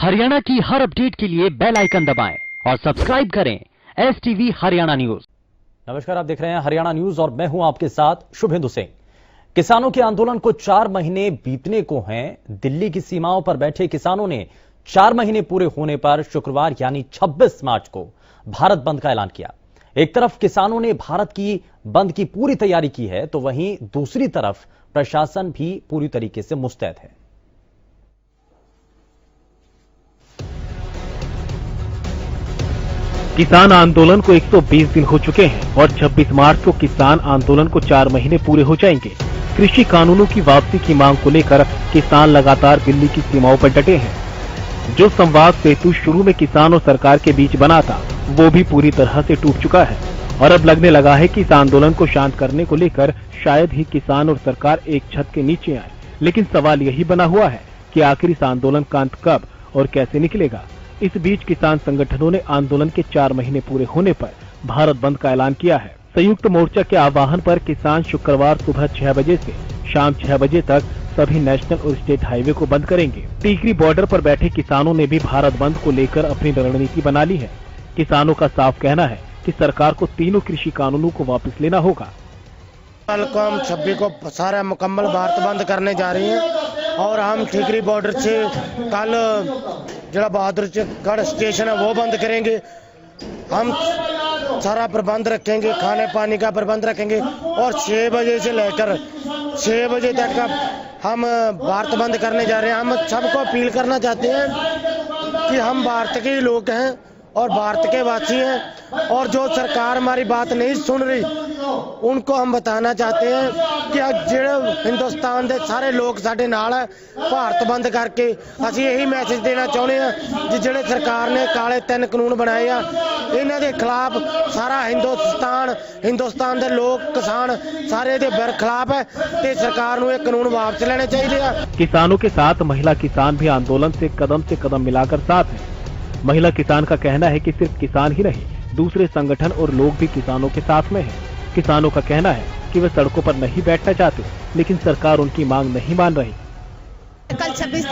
हरियाणा की हर अपडेट के लिए बेल आइकन दबाएं और सब्सक्राइब करें STV हरियाणा न्यूज। नमस्कार, आप देख रहे हैं हरियाणा न्यूज और मैं हूं आपके साथ शुभेंदु सिंह। किसानों के आंदोलन को 4 महीने बीतने को हैं। दिल्ली की सीमाओं पर बैठे किसानों ने 4 महीने पूरे होने पर शुक्रवार यानी 26 मार्च को भारत बंद का ऐलान किया। एक तरफ किसानों ने भारत की बंद की पूरी तैयारी की है, तो वहीं दूसरी तरफ प्रशासन भी पूरी तरीके से मुस्तैद है। किसान आंदोलन को 120 दिन हो चुके हैं और 26 मार्च को किसान आंदोलन को 4 महीने पूरे हो जाएंगे। कृषि कानूनों की वापसी की मांग को लेकर किसान लगातार दिल्ली की सीमाओं पर डटे हैं। जो संवाद सेतु शुरू में किसान और सरकार के बीच बना था, वो भी पूरी तरह से टूट चुका है और अब लगने लगा है कि इस आंदोलन को शांत करने को लेकर शायद ही किसान और सरकार एक छत के नीचे आए। लेकिन सवाल यही बना हुआ है कि आखिर इस आंदोलन का अंत कब और कैसे निकलेगा। इस बीच किसान संगठनों ने आंदोलन के 4 महीने पूरे होने पर भारत बंद का ऐलान किया है। संयुक्त मोर्चा के आह्वान पर किसान शुक्रवार सुबह 6 बजे से शाम 6 बजे तक सभी नेशनल और स्टेट हाईवे को बंद करेंगे। टीकरी बॉर्डर पर बैठे किसानों ने भी भारत बंद को लेकर अपनी रणनीति बना ली है। किसानों का साफ कहना है कि सरकार को तीनों कृषि कानूनों को वापस लेना होगा। कल को हम 26 को सारा मुकम्मल भारत बंद करने जा रहे हैं और हम ठीकरी बॉर्डर से कल जरा बहादुरगढ़ स्टेशन है वो बंद करेंगे। हम सारा प्रबंध रखेंगे, खाने पानी का प्रबंध रखेंगे और 6 बजे से लेकर 6 बजे तक हम भारत बंद करने जा रहे हैं। हम सबको अपील करना चाहते हैं कि हम भारत के लोग हैं और भारत के वासी हैं और जो सरकार हमारी बात नहीं सुन रही उनको हम बताना चाहते हैं कि ਜਿਹੜੇ हिंदुस्तान ਦੇ ਸਾਰੇ लोग ਸਾਡੇ ਨਾਲ ਹੈ भारत बंद करके ਅਸੀਂ ਇਹੀ ਮੈਸੇਜ ਦੇਣਾ ਚਾਹੁੰਦੇ ਹਾਂ ਕਿ ਜਿਹੜੇ ਸਰਕਾਰ ਨੇ ਕਾਲੇ 3 ਕਾਨੂੰਨ ਬਣਾਏ ਆ ਇਹਨਾਂ ਦੇ ਖਿਲਾਫ ਸਾਰਾ ਹਿੰਦੁਸਤਾਨ ਦੇ ਲੋਕ ਕਿਸਾਨ ਸਾਰੇ ਦੇ ਖਿਲਾਫ ਹੈ ਤੇ ਸਰਕਾਰ ਨੂੰ ਇਹ ਕਾਨੂੰਨ ਵਾਪਸ ਲੈਣੇ ਚਾਹੀਦੇ ਆ। किसानों के साथ महिला किसान भी आंदोलन से कदम मिलाकर साथ हैं। महिला किसान का कहना है कि सिर्फ किसान ही नहीं, दूसरे संगठन और लोग भी किसानों के साथ में हैं। किसानों का कहना है कि वे सड़कों पर नहीं बैठना चाहते, लेकिन सरकार उनकी मांग नहीं मान रही। कल 26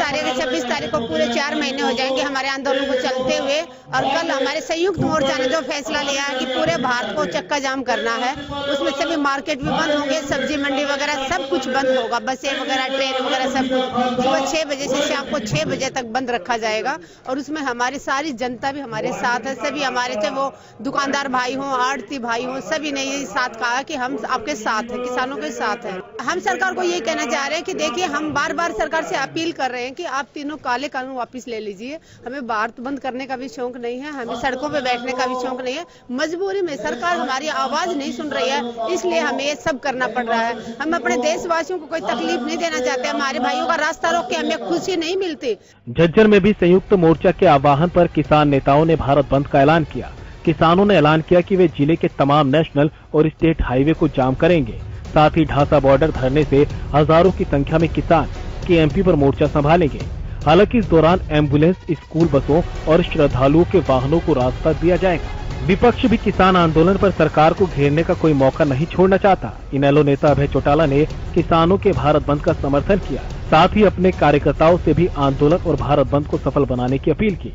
तारीख को पूरे 4 महीने हो जाएंगे हमारे आंदोलन को चलते हुए और कल हमारे संयुक्त मोर्चा ने जो फैसला लिया है कि पूरे भारत को चक्का जाम करना है, उसमें सभी मार्केट भी बंद होंगे, सब्जी मंडी वगैरह सब कुछ बंद होगा, बसें वगैरह ट्रेन वगैरह सब कुछ सुबह 6 बजे से शाम को 6 बजे तक बंद रखा जाएगा। और उसमें हमारी सारी जनता भी हमारे साथ है। सभी हमारे चाहे वो दुकानदार भाई हों, आड़ती भाई हों, सभी ने यही साथ कहा कि हम आपके साथ हैं, किसानों के साथ हैं। हम सरकार को यही कहना चाह रहे हैं कि देखिए, हम बार बार सरकार से अपील कर रहे हैं कि आप तीनों काले कानून वापस ले लीजिए। हमें भारत बंद करने का भी शौक नहीं है, हमें सड़कों पे बैठने का भी शौक नहीं है। मजबूरी में सरकार हमारी आवाज नहीं सुन रही है, इसलिए हमें ये सब करना पड़ रहा है। हम अपने देशवासियों को कोई तकलीफ नहीं देना चाहते। हमारे भाइयों का रास्ता रोक के हमें खुशी नहीं मिलती। झज्जर में भी संयुक्त मोर्चा के आह्वान पर किसान नेताओं ने भारत बंद का ऐलान किया। किसानों ने ऐलान किया कि वे जिले के तमाम नेशनल और स्टेट हाईवे को जाम करेंगे। साथ ही ढांसा बॉर्डर धरने से हजारों की संख्या में किसान KMP पर मोर्चा संभालेंगे। हालांकि इस दौरान एम्बुलेंस, स्कूल बसों और श्रद्धालुओं के वाहनों को रास्ता दिया जाएगा। विपक्ष भी किसान आंदोलन पर सरकार को घेरने का कोई मौका नहीं छोड़ना चाहता। इनेलो नेता अभय चौटाला ने किसानों के भारत बंद का समर्थन किया, साथ ही अपने कार्यकर्ताओं से भी आंदोलन और भारत बंद को सफल बनाने की अपील की।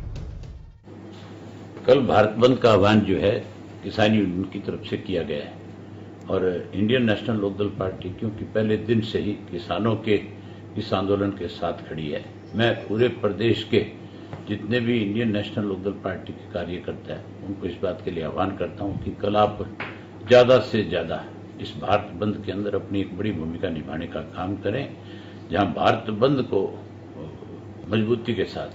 कल भारत बंद का आह्वान जो है किसान यूनियन की तरफ से किया गया है और इंडियन नेशनल लोकदल पार्टी क्योंकि पहले दिन से ही किसानों के इस आंदोलन के साथ खड़ी है। मैं पूरे प्रदेश के जितने भी इंडियन नेशनल लोकदल पार्टी के कार्यकर्ता हैं उनको इस बात के लिए आह्वान करता हूं कि कल आप ज़्यादा से ज़्यादा इस भारत बंद के अंदर अपनी एक बड़ी भूमिका निभाने का काम करें, जहां भारत बंद को मजबूती के साथ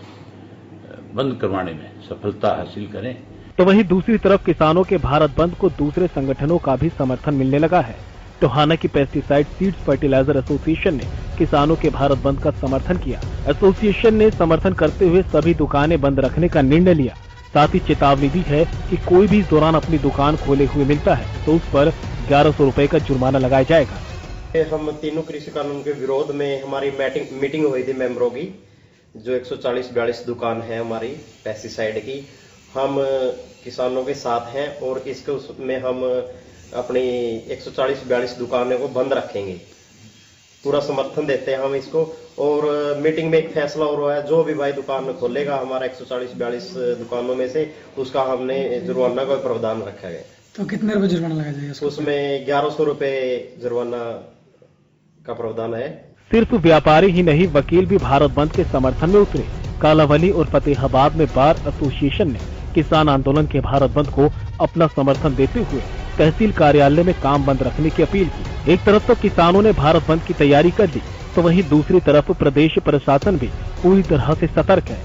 बंद करवाने में सफलता हासिल करें। तो वहीं दूसरी तरफ किसानों के भारत बंद को दूसरे संगठनों का भी समर्थन मिलने लगा है। टोहाना की पेस्टिसाइड सीड्स फर्टिलाइजर एसोसिएशन ने किसानों के भारत बंद का समर्थन किया। एसोसिएशन ने समर्थन करते हुए सभी दुकानें बंद रखने का निर्णय लिया। साथ ही चेतावनी दी है कि कोई भी इस दौरान अपनी दुकान खोले हुए मिलता है तो उस पर 1100 रुपए का जुर्माना लगाया जाएगा। हम तीनों कृषि कानून के विरोध में हमारी मीटिंग हुई थी मेंबरों की, जो 140-42 दुकान है हमारी पेस्टिसाइड की। हम किसानों के साथ हैं और इसके उसमें हम अपनी 140-42 दुकानों को बंद रखेंगे। पूरा समर्थन देते हैं हम इसको। और मीटिंग में एक फैसला और हुआ है, जो भी भाई दुकान खोलेगा हमारा 140-42 दुकानों में से, उसका हमने जुर्माना का प्रावधान रखा है। तो कितने रुपए जुर्माना लगाया जाएगा? उसमें 1100 रुपए जुर्माना का प्रावधान है। सिर्फ व्यापारी ही नहीं, वकील भी भारत बंद के समर्थन में उतरे। कालावली और फतेहाबाद में बार एसोसिएशन ने किसान आंदोलन के भारत बंद को अपना समर्थन देते हुए तहसील कार्यालय में काम बंद रखने की अपील की। एक तरफ तो किसानों ने भारत बंद की तैयारी कर ली, तो वहीं दूसरी तरफ प्रदेश प्रशासन भी पूरी तरह से सतर्क है।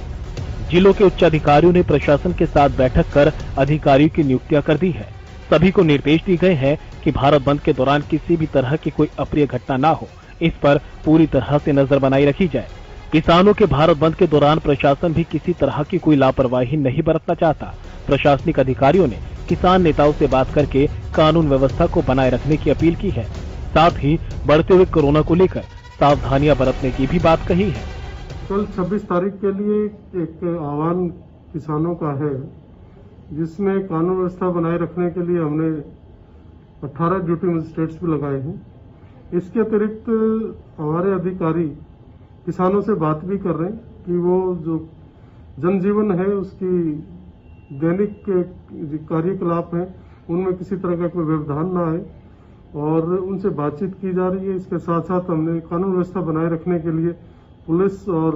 जिलों के उच्च अधिकारियों ने प्रशासन के साथ बैठक कर अधिकारियों की नियुक्तियां कर दी है। सभी को निर्देश दिए गए हैं कि भारत बंद के दौरान किसी भी तरह की कोई अप्रिय घटना न हो, इस पर पूरी तरह से नजर बनाई रखी जाए। किसानों के भारत बंद के दौरान प्रशासन भी किसी तरह की कोई लापरवाही नहीं बरतना चाहता। प्रशासनिक अधिकारियों ने किसान नेताओं से बात करके कानून व्यवस्था को बनाए रखने की अपील की है। साथ ही बढ़ते हुए कोरोना को लेकर सावधानियां बरतने की भी बात कही है। कल 26 तारीख के लिए एक आह्वान किसानों का है, जिसमें कानून व्यवस्था बनाए रखने के लिए हमने 18 ड्यूटी मजिस्ट्रेट्स भी लगाए हैं। इसके अतिरिक्त हमारे अधिकारी किसानों से बात भी कर रहे हैं कि वो जो जनजीवन है, उसकी दैनिक कार्यकलाप है, उनमें किसी तरह का कोई व्यवधान ना आए, और उनसे बातचीत की जा रही है। इसके साथ साथ हमने कानून व्यवस्था बनाए रखने के लिए पुलिस और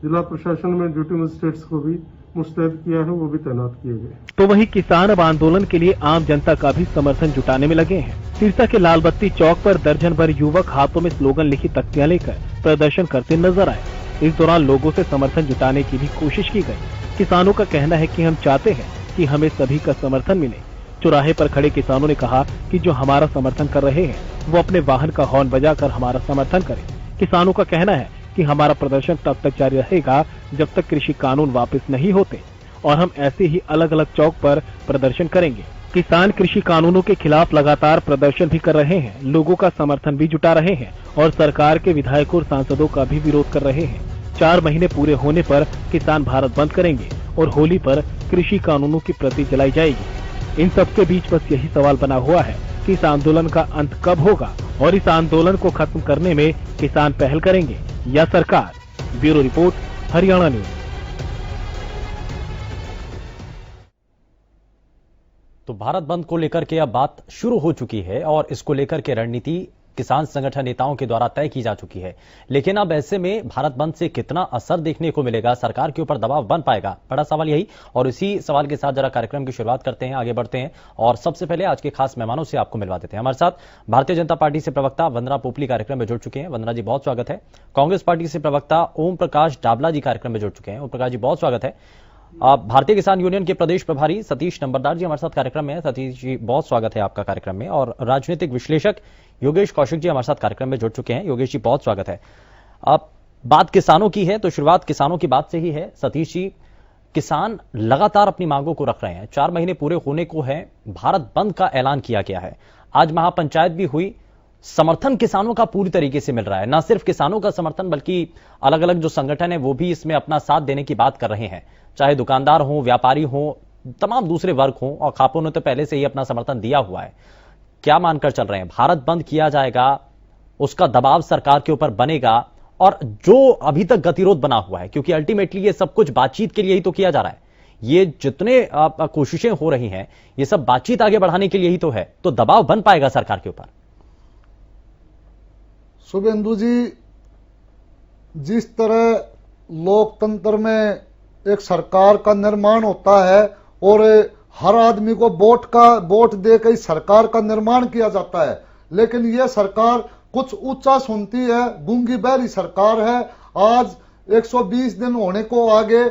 जिला प्रशासन में ड्यूटी मजिस्ट्रेट्स को भी मुस्तैद किया है, वो भी तैनात किए गए। तो वहीं किसान अब आंदोलन के लिए आम जनता का भी समर्थन जुटाने में लगे हैं। सिरसा के लालबत्ती चौक पर दर्जन भर युवक हाथों में स्लोगन लिखी तख्तियां लेकर प्रदर्शन करते नजर आए। इस दौरान लोगों से समर्थन जुटाने की भी कोशिश की गई। किसानों का कहना है कि हम चाहते हैं कि हमें सभी का समर्थन मिले। चौराहे पर खड़े किसानों ने कहा कि जो हमारा समर्थन कर रहे हैं वो अपने वाहन का हॉर्न बजाकर हमारा समर्थन करें। किसानों का कहना है कि हमारा प्रदर्शन तब तक जारी रहेगा जब तक कृषि कानून वापस नहीं होते, और हम ऐसे ही अलग अलग चौक पर प्रदर्शन करेंगे। किसान कृषि कानूनों के खिलाफ लगातार प्रदर्शन भी कर रहे हैं, लोगों का समर्थन भी जुटा रहे हैं और सरकार के विधायकों और सांसदों का भी विरोध कर रहे हैं। 4 महीने पूरे होने पर किसान भारत बंद करेंगे और होली पर कृषि कानूनों की प्रति जलाई जाएगी। इन सबके बीच बस यही सवाल बना हुआ है कि इस आंदोलन का अंत कब होगा और इस आंदोलन को खत्म करने में किसान पहल करेंगे या सरकार। Bureau report, Haryana news. तो भारत बंद को लेकर के अब बात शुरू हो चुकी है और इसको लेकर के रणनीति किसान संगठन नेताओं के द्वारा तय की जा चुकी है। लेकिन अब ऐसे में भारत बंद से कितना असर देखने को मिलेगा, सरकार के ऊपर दबाव बन पाएगा, बड़ा सवाल यही। और इसी सवाल के साथ जरा कार्यक्रम की शुरुआत करते हैं, आगे बढ़ते हैं और सबसे पहले आज के खास मेहमानों से आपको मिलवा देते हैं। हमारे साथ भारतीय जनता पार्टी से प्रवक्ता वंदना पोपली कार्यक्रम में जुड़ चुके हैं। वंदना जी बहुत स्वागत है। कांग्रेस पार्टी से प्रवक्ता ओम प्रकाश डाबला जी कार्यक्रम में जुड़ चुके हैं। ओम प्रकाश जी बहुत स्वागत है। भारतीय किसान यूनियन के प्रदेश प्रभारी सतीश नंबरदार जी हमारे साथ कार्यक्रम में है। सतीश जी बहुत स्वागत है आपका कार्यक्रम में। और राजनीतिक विश्लेषक योगेश कौशिक जी हमारे साथ कार्यक्रम में जुड़ चुके हैं। योगेश जी बहुत स्वागत है। अब बात किसानों की है तो शुरुआत किसानों की बात से ही है। सतीश जी, किसान लगातार अपनी मांगों को रख रहे हैं, 4 महीने पूरे होने को है, भारत बंद का ऐलान किया गया है, आज महापंचायत भी हुई, समर्थन किसानों का पूरी तरीके से मिल रहा है। न सिर्फ किसानों का समर्थन बल्कि अलग अलग जो संगठन है वो भी इसमें अपना साथ देने की बात कर रहे हैं, चाहे दुकानदार हो, व्यापारी हो, तमाम दूसरे वर्ग हो, और खापों ने तो पहले से ही अपना समर्थन दिया हुआ है। क्या मानकर चल रहे हैं, भारत बंद किया जाएगा, उसका दबाव सरकार के ऊपर बनेगा, और जो अभी तक गतिरोध बना हुआ है, क्योंकि अल्टीमेटली ये सब कुछ बातचीत के लिए ही तो किया जा रहा है, ये जितने कोशिशें हो रही हैं ये सब बातचीत आगे बढ़ाने के लिए ही तो है, तो दबाव बन पाएगा सरकार के ऊपर? शुभेंदु जी, जिस तरह लोकतंत्र में एक सरकार का निर्माण होता है और हर आदमी को वोट देकर सरकार का निर्माण किया जाता है, लेकिन यह सरकार कुछ ऊंचा सुनती है, गूंगी बहरी सरकार है। आज 120 दिन होने को आगे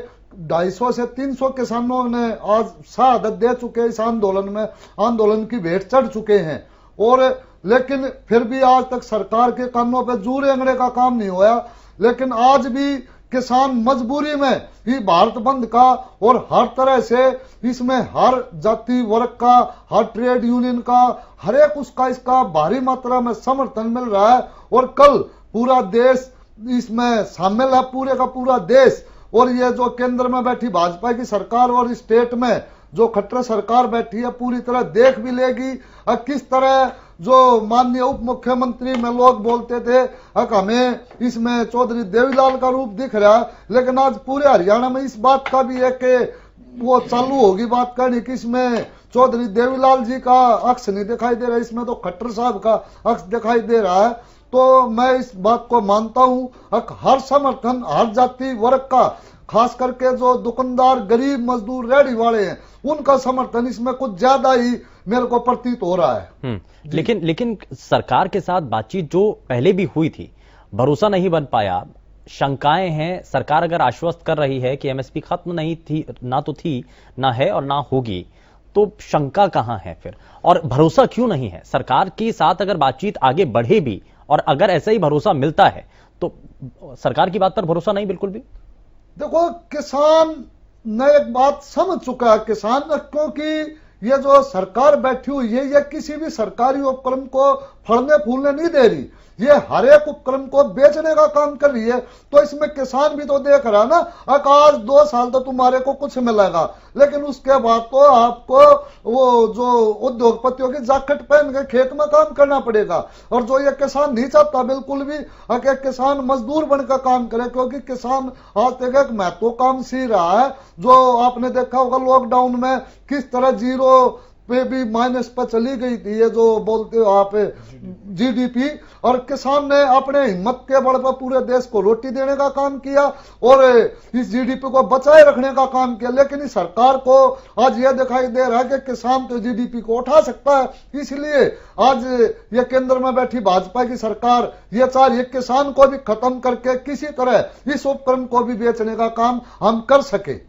250 से 300 किसानों ने आज शहादत दे चुके, इस आंदोलन की भेंट चढ़ चुके हैं, और लेकिन फिर भी आज तक सरकार के कानों पे जू रेंगने का काम नहीं हुआ। लेकिन आज भी किसान मजबूरी में ही भारत बंद का, और हर तरह से इसमें हर जाति वर्ग का, हर ट्रेड यूनियन का, हर एक उसका इसका भारी मात्रा में समर्थन मिल रहा है। और कल पूरा देश इसमें शामिल है, पूरे का पूरा देश। और ये जो केंद्र में बैठी भाजपा की सरकार और स्टेट में जो खट्टर सरकार बैठी है, पूरी तरह देख भी लेगी किस तरह जो माननीय उप मुख्यमंत्री में लोग बोलते थे हमें इसमें चौधरी देवीलाल का रूप दिख रहा है, लेकिन आज पूरे हरियाणा में इस बात का भी है कि वो चालू होगी बात करनी कि इसमें चौधरी देवीलाल जी का अक्स नहीं दिखाई दे रहा, इसमें तो खट्टर साहब का अक्स दिखाई दे रहा है। तो मैं इस बात को मानता हूं हर समर्थन हर जाति वर्ग का, खास करके जो दुकानदार गरीब मजदूर रेहड़ी वाले हैं उनका समर्थन इसमें कुछ ज्यादा ही मेरे को प्रतीत हो रहा है। लेकिन सरकार के साथ बातचीत जो पहले भी हुई थी, भरोसा नहीं बन पाया, शंकाएं हैं। सरकार अगर आश्वस्त कर रही है कि एमएसपी खत्म नहीं थी, ना तो थी, ना है और ना होगी, तो शंका कहां है फिर, और भरोसा क्यों नहीं है? सरकार के साथ अगर बातचीत आगे बढ़े भी और अगर ऐसा ही भरोसा मिलता है तो सरकार की बात पर भरोसा नहीं बिल्कुल भी। देखो, किसान ने एक बात समझ चुका है, किसान, क्योंकि ये जो सरकार बैठी हुई है ये किसी भी सरकारी उपक्रम को फलने फूलने नहीं दे रही, ये हर एक उपक्रम को बेचने का काम कर रही है। तो इसमें किसान भी तो देख रहा है ना, आज 2 साल तो तुम्हारे को कुछ मिलेगा, लेकिन उसके बाद तो आपको वो जो उद्योगपतियों की जैकेट पहन के खेत में काम करना पड़ेगा। और जो ये किसान नहीं चाहता बिल्कुल भी कि किसान मजदूर बनकर काम करे, क्योंकि किसान आज तक एक महत्वाकांक्षी रहा है। जो आपने देखा होगा लॉकडाउन में किस तरह जीरो पे भी माइनस पर चली गई थी, ये जो बोलते हो आप जीडीपी, और किसान ने अपने हिम्मत के बल पर पूरे देश को रोटी देने का काम किया और इस जीडीपी को बचाए रखने का काम किया। लेकिन इस सरकार को आज यह दिखाई दे रहा है कि किसान तो जीडीपी को उठा सकता है, इसलिए आज ये केंद्र में बैठी भाजपा की सरकार ये चाह रही है किसान को भी खत्म करके किसी तरह इस उपक्रम को भी बेचने का काम हम कर सके।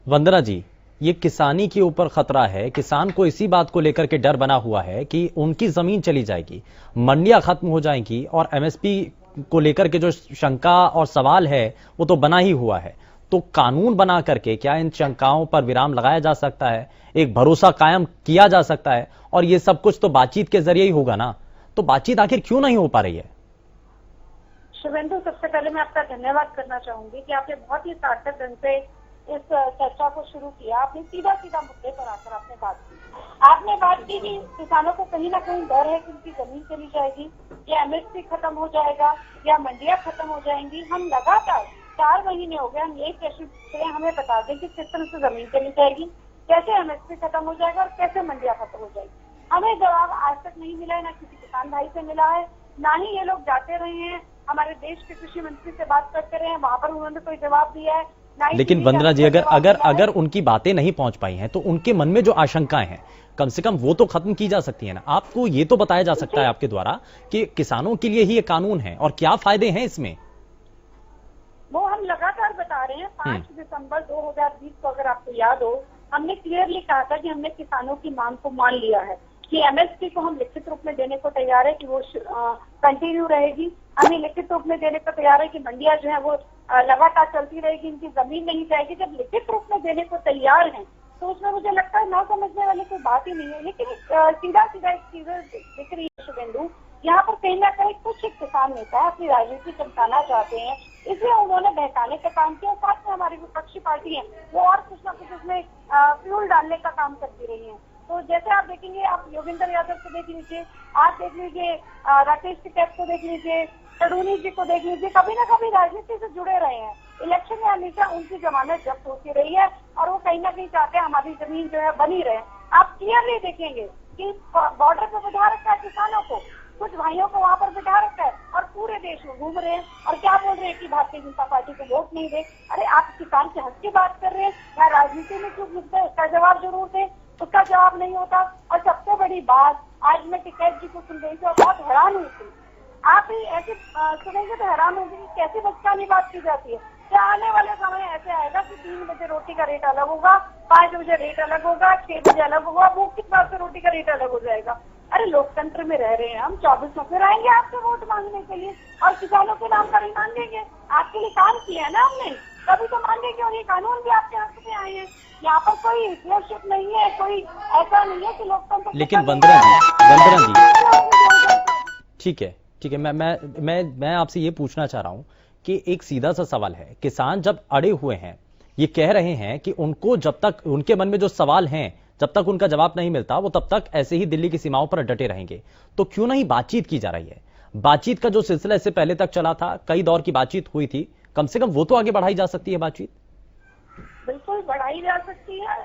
वंदना जी, ये किसानी के ऊपर खतरा है, किसान को इसी बात को लेकर के डर बना हुआ है कि उनकी जमीन चली जाएगी, मंडियां खत्म हो जाएंगी, और एमएसपी को लेकर के जो शंका और सवाल है वो तो बना ही हुआ है। तो कानून बना करके क्या इन शंकाओं पर विराम लगाया जा सकता है, एक भरोसा कायम किया जा सकता है? और ये सब कुछ तो बातचीत के जरिए ही होगा ना, तो बातचीत आखिर क्यों नहीं हो पा रही है? शुभेंदु, सबसे पहले मैं आपका धन्यवाद करना चाहूंगी कि आपने बहुत ही सार्थक ढंग से इस चर्चा को शुरू किया। आपने सीधा सीधा मुद्दे पर आकर आपने बात की कि किसानों को कहीं ना कहीं डर है कि उनकी जमीन चली जाएगी, या एमएसपी खत्म हो जाएगा, या मंडियां खत्म हो जाएंगी। हम लगातार 4 महीने हो गए हम यही प्रश्न पूछ रहे हैं, हमें बता दें कि किस तरह से जमीन चली जाएगी, कैसे एमएसपी खत्म हो जाएगा और कैसे मंडियां खत्म हो जाएगी। हमें जवाब आज तक नहीं मिला है, ना किसी किसान भाई से मिला है, ना ही ये लोग जाते रहे हैं हमारे देश के कृषि मंत्री से बात करते रहे हैं, वहां पर उन्होंने कोई जवाब दिया है। लेकिन वंदना जी, अगर उनकी बातें नहीं पहुंच पाई हैं तो उनके मन में जो आशंकाएं हैं कम से कम वो तो खत्म की जा सकती है ना। आपको ये तो बताया जा सकता है आपके द्वारा कि किसानों के लिए ही ये कानून है और क्या फायदे हैं इसमें। वो हम लगातार बता रहे हैं। 5 दिसंबर 2020 को अगर आपको याद हो, हमने क्लियरली कहा था कि हमने किसानों की मांग को मान लिया है कि एमएसपी को हम लिखित रूप में देने को तैयार है कि वो कंटिन्यू रहेगी। हमें लिखित रूप में देने को तैयार है कि मंडियां जो है वो लगातार चलती रहेगी, इनकी जमीन नहीं जाएगी। जब लिखित रूप में देने को तैयार हैं तो उसमें मुझे लगता है ना समझने वाली कोई बात ही नहीं है। लेकिन सीधा सीधा एक चीज दिख रही है शुभेंदु, यहाँ पर कहीं ना कहीं कुछ एक किसान नेता अपनी राजनीति चमकाना चाहते हैं, इसलिए उन्होंने बहकाने का काम किया। साथ में हमारी विपक्षी पार्टी है वो और कुछ ना कुछ उसमें फ्यूल डालने का काम करती रही है। तो जैसे आप देखेंगे, आप योगेंद्र यादव को देख लीजिए, आप देख लीजिए राकेश टिकैत को देख लीजिए, तरूणी जी को देख लीजिए, कभी ना कभी राजनीति से जुड़े रहे हैं। इलेक्शन में हमेशा उनकी जमानत जब्त होती रही है और वो कहीं ना कहीं चाहते हैं हमारी जमीन जो है बनी रहे। आप क्लियरली देखेंगे कि बॉर्डर पर बिठा रखा है किसानों को, कुछ भाइयों को वहां पर बिठा रखा है और पूरे देश में घूम रहे हैं और क्या बोल रहे हैं कि भारतीय जनता पार्टी को वोट नहीं दे। अरे आप किसान के हक की बात कर रहे हैं, क्या राजनीति में क्यों घुसते हैं? उसका जवाब जरूर दे, उसका जवाब नहीं होता। और सबसे बड़ी बात, आज मैं टिकैत जी को सुन रही थी और बहुत हैरान हुई थी। आप ही ऐसे सुनेंगे तो हैरान होंगे कि कैसी बचकानी बात की जाती है। क्या आने वाले समय ऐसे आएगा कि 3 बजे रोटी का रेट अलग होगा, 5 बजे रेट अलग होगा, 6 बजे अलग होगा, भूख के बाद से रोटी का रेट अलग हो जाएगा। अरे लोकतंत्र में रह रहे हैं हम, 24 में फिर आएंगे आपसे वोट मांगने के लिए और किसानों के नाम पर ही मांगेंगे। आपके लिए काम किया है ना हमने, तभी तो मांगेंगे। और ये कानून भी आपके हाथ में आए हैं। यहाँ पर कोई हिटलरशिप नहीं है, कोई ऐसा नहीं है कि लोकतंत्र। लेकिन वंदना जी ठीक है, मैं आपसे ये पूछना चाह रहा हूं कि एक सीधा सा सवाल है। किसान जब अड़े हुए हैं, ये कह रहे हैं कि उनको जब तक उनके मन में जो सवाल हैं जब तक उनका जवाब नहीं मिलता वो तब तक ऐसे ही दिल्ली की सीमाओं पर डटे रहेंगे। तो क्यों नहीं बातचीत की जा रही है? बातचीत का जो सिलसिला इससे पहले तक चला था, कई दौर की बातचीत हुई थी, कम से कम वो तो आगे बढ़ाई जा सकती है बातचीत। बिल्कुल बढ़ाई जा सकती है।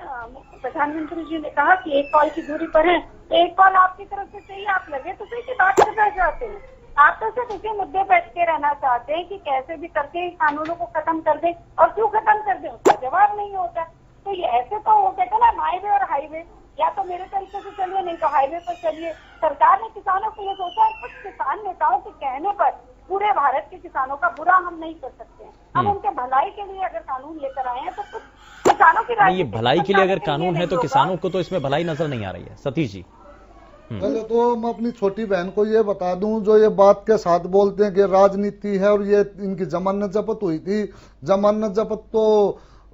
प्रधानमंत्री जी ने कहा कि एक कॉल की दूरी पर है, तो एक कॉल आपकी तरफ से चाहिए, आप लगे तो फिर की बात करना चाहते हैं। आप तो सिर्फ इसी मुद्दे पर अटके रहना चाहते हैं कि कैसे भी करके कानूनों को खत्म कर दें, और क्यों खत्म कर दें उसका जवाब नहीं होता। तो ये ऐसे तो हो कहते ना हाईवे और हाईवे, या तो मेरे तरीके से चलिए नहीं तो हाईवे पर चलिए। सरकार ने किसानों के लिए सोचा है, कुछ किसान नेताओं के कहने पर पूरे भारत के किसानों का बुरा हम नहीं कर सकते हैं। हम उनके भलाई के लिए अगर कानून लेकर आए हैं तो कुछ किसानों की नहीं, ये भलाई के लिए अगर कानून है तो किसानों को तो इसमें भलाई नजर नहीं आ रही है। सतीश जी, पहले तो मैं अपनी छोटी बहन को ये बता दूं, जो ये बात के साथ बोलते हैं कि राजनीति है और ये इनकी जमानत जब्त हुई थी, जमानत जब्त तो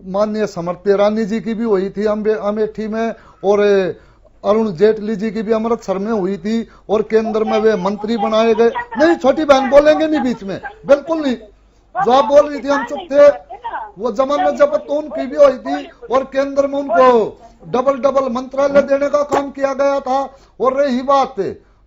माननीय स्मृति ईरानी जी की भी हुई थी अमेठी में, और अरुण जेटली जी की भी अमृतसर में हुई थी, और केंद्र में वे मंत्री बनाए गए। नहीं, छोटी बहन बोलेंगे नहीं बीच में, बिल्कुल नहीं। जो आप बोल रही थी हम चुप थे। वो जमानत जब्त तो उनकी भी हुई थी, और केंद्र में उनको डबल मंत्रालय देने का काम किया गया था। और रही बात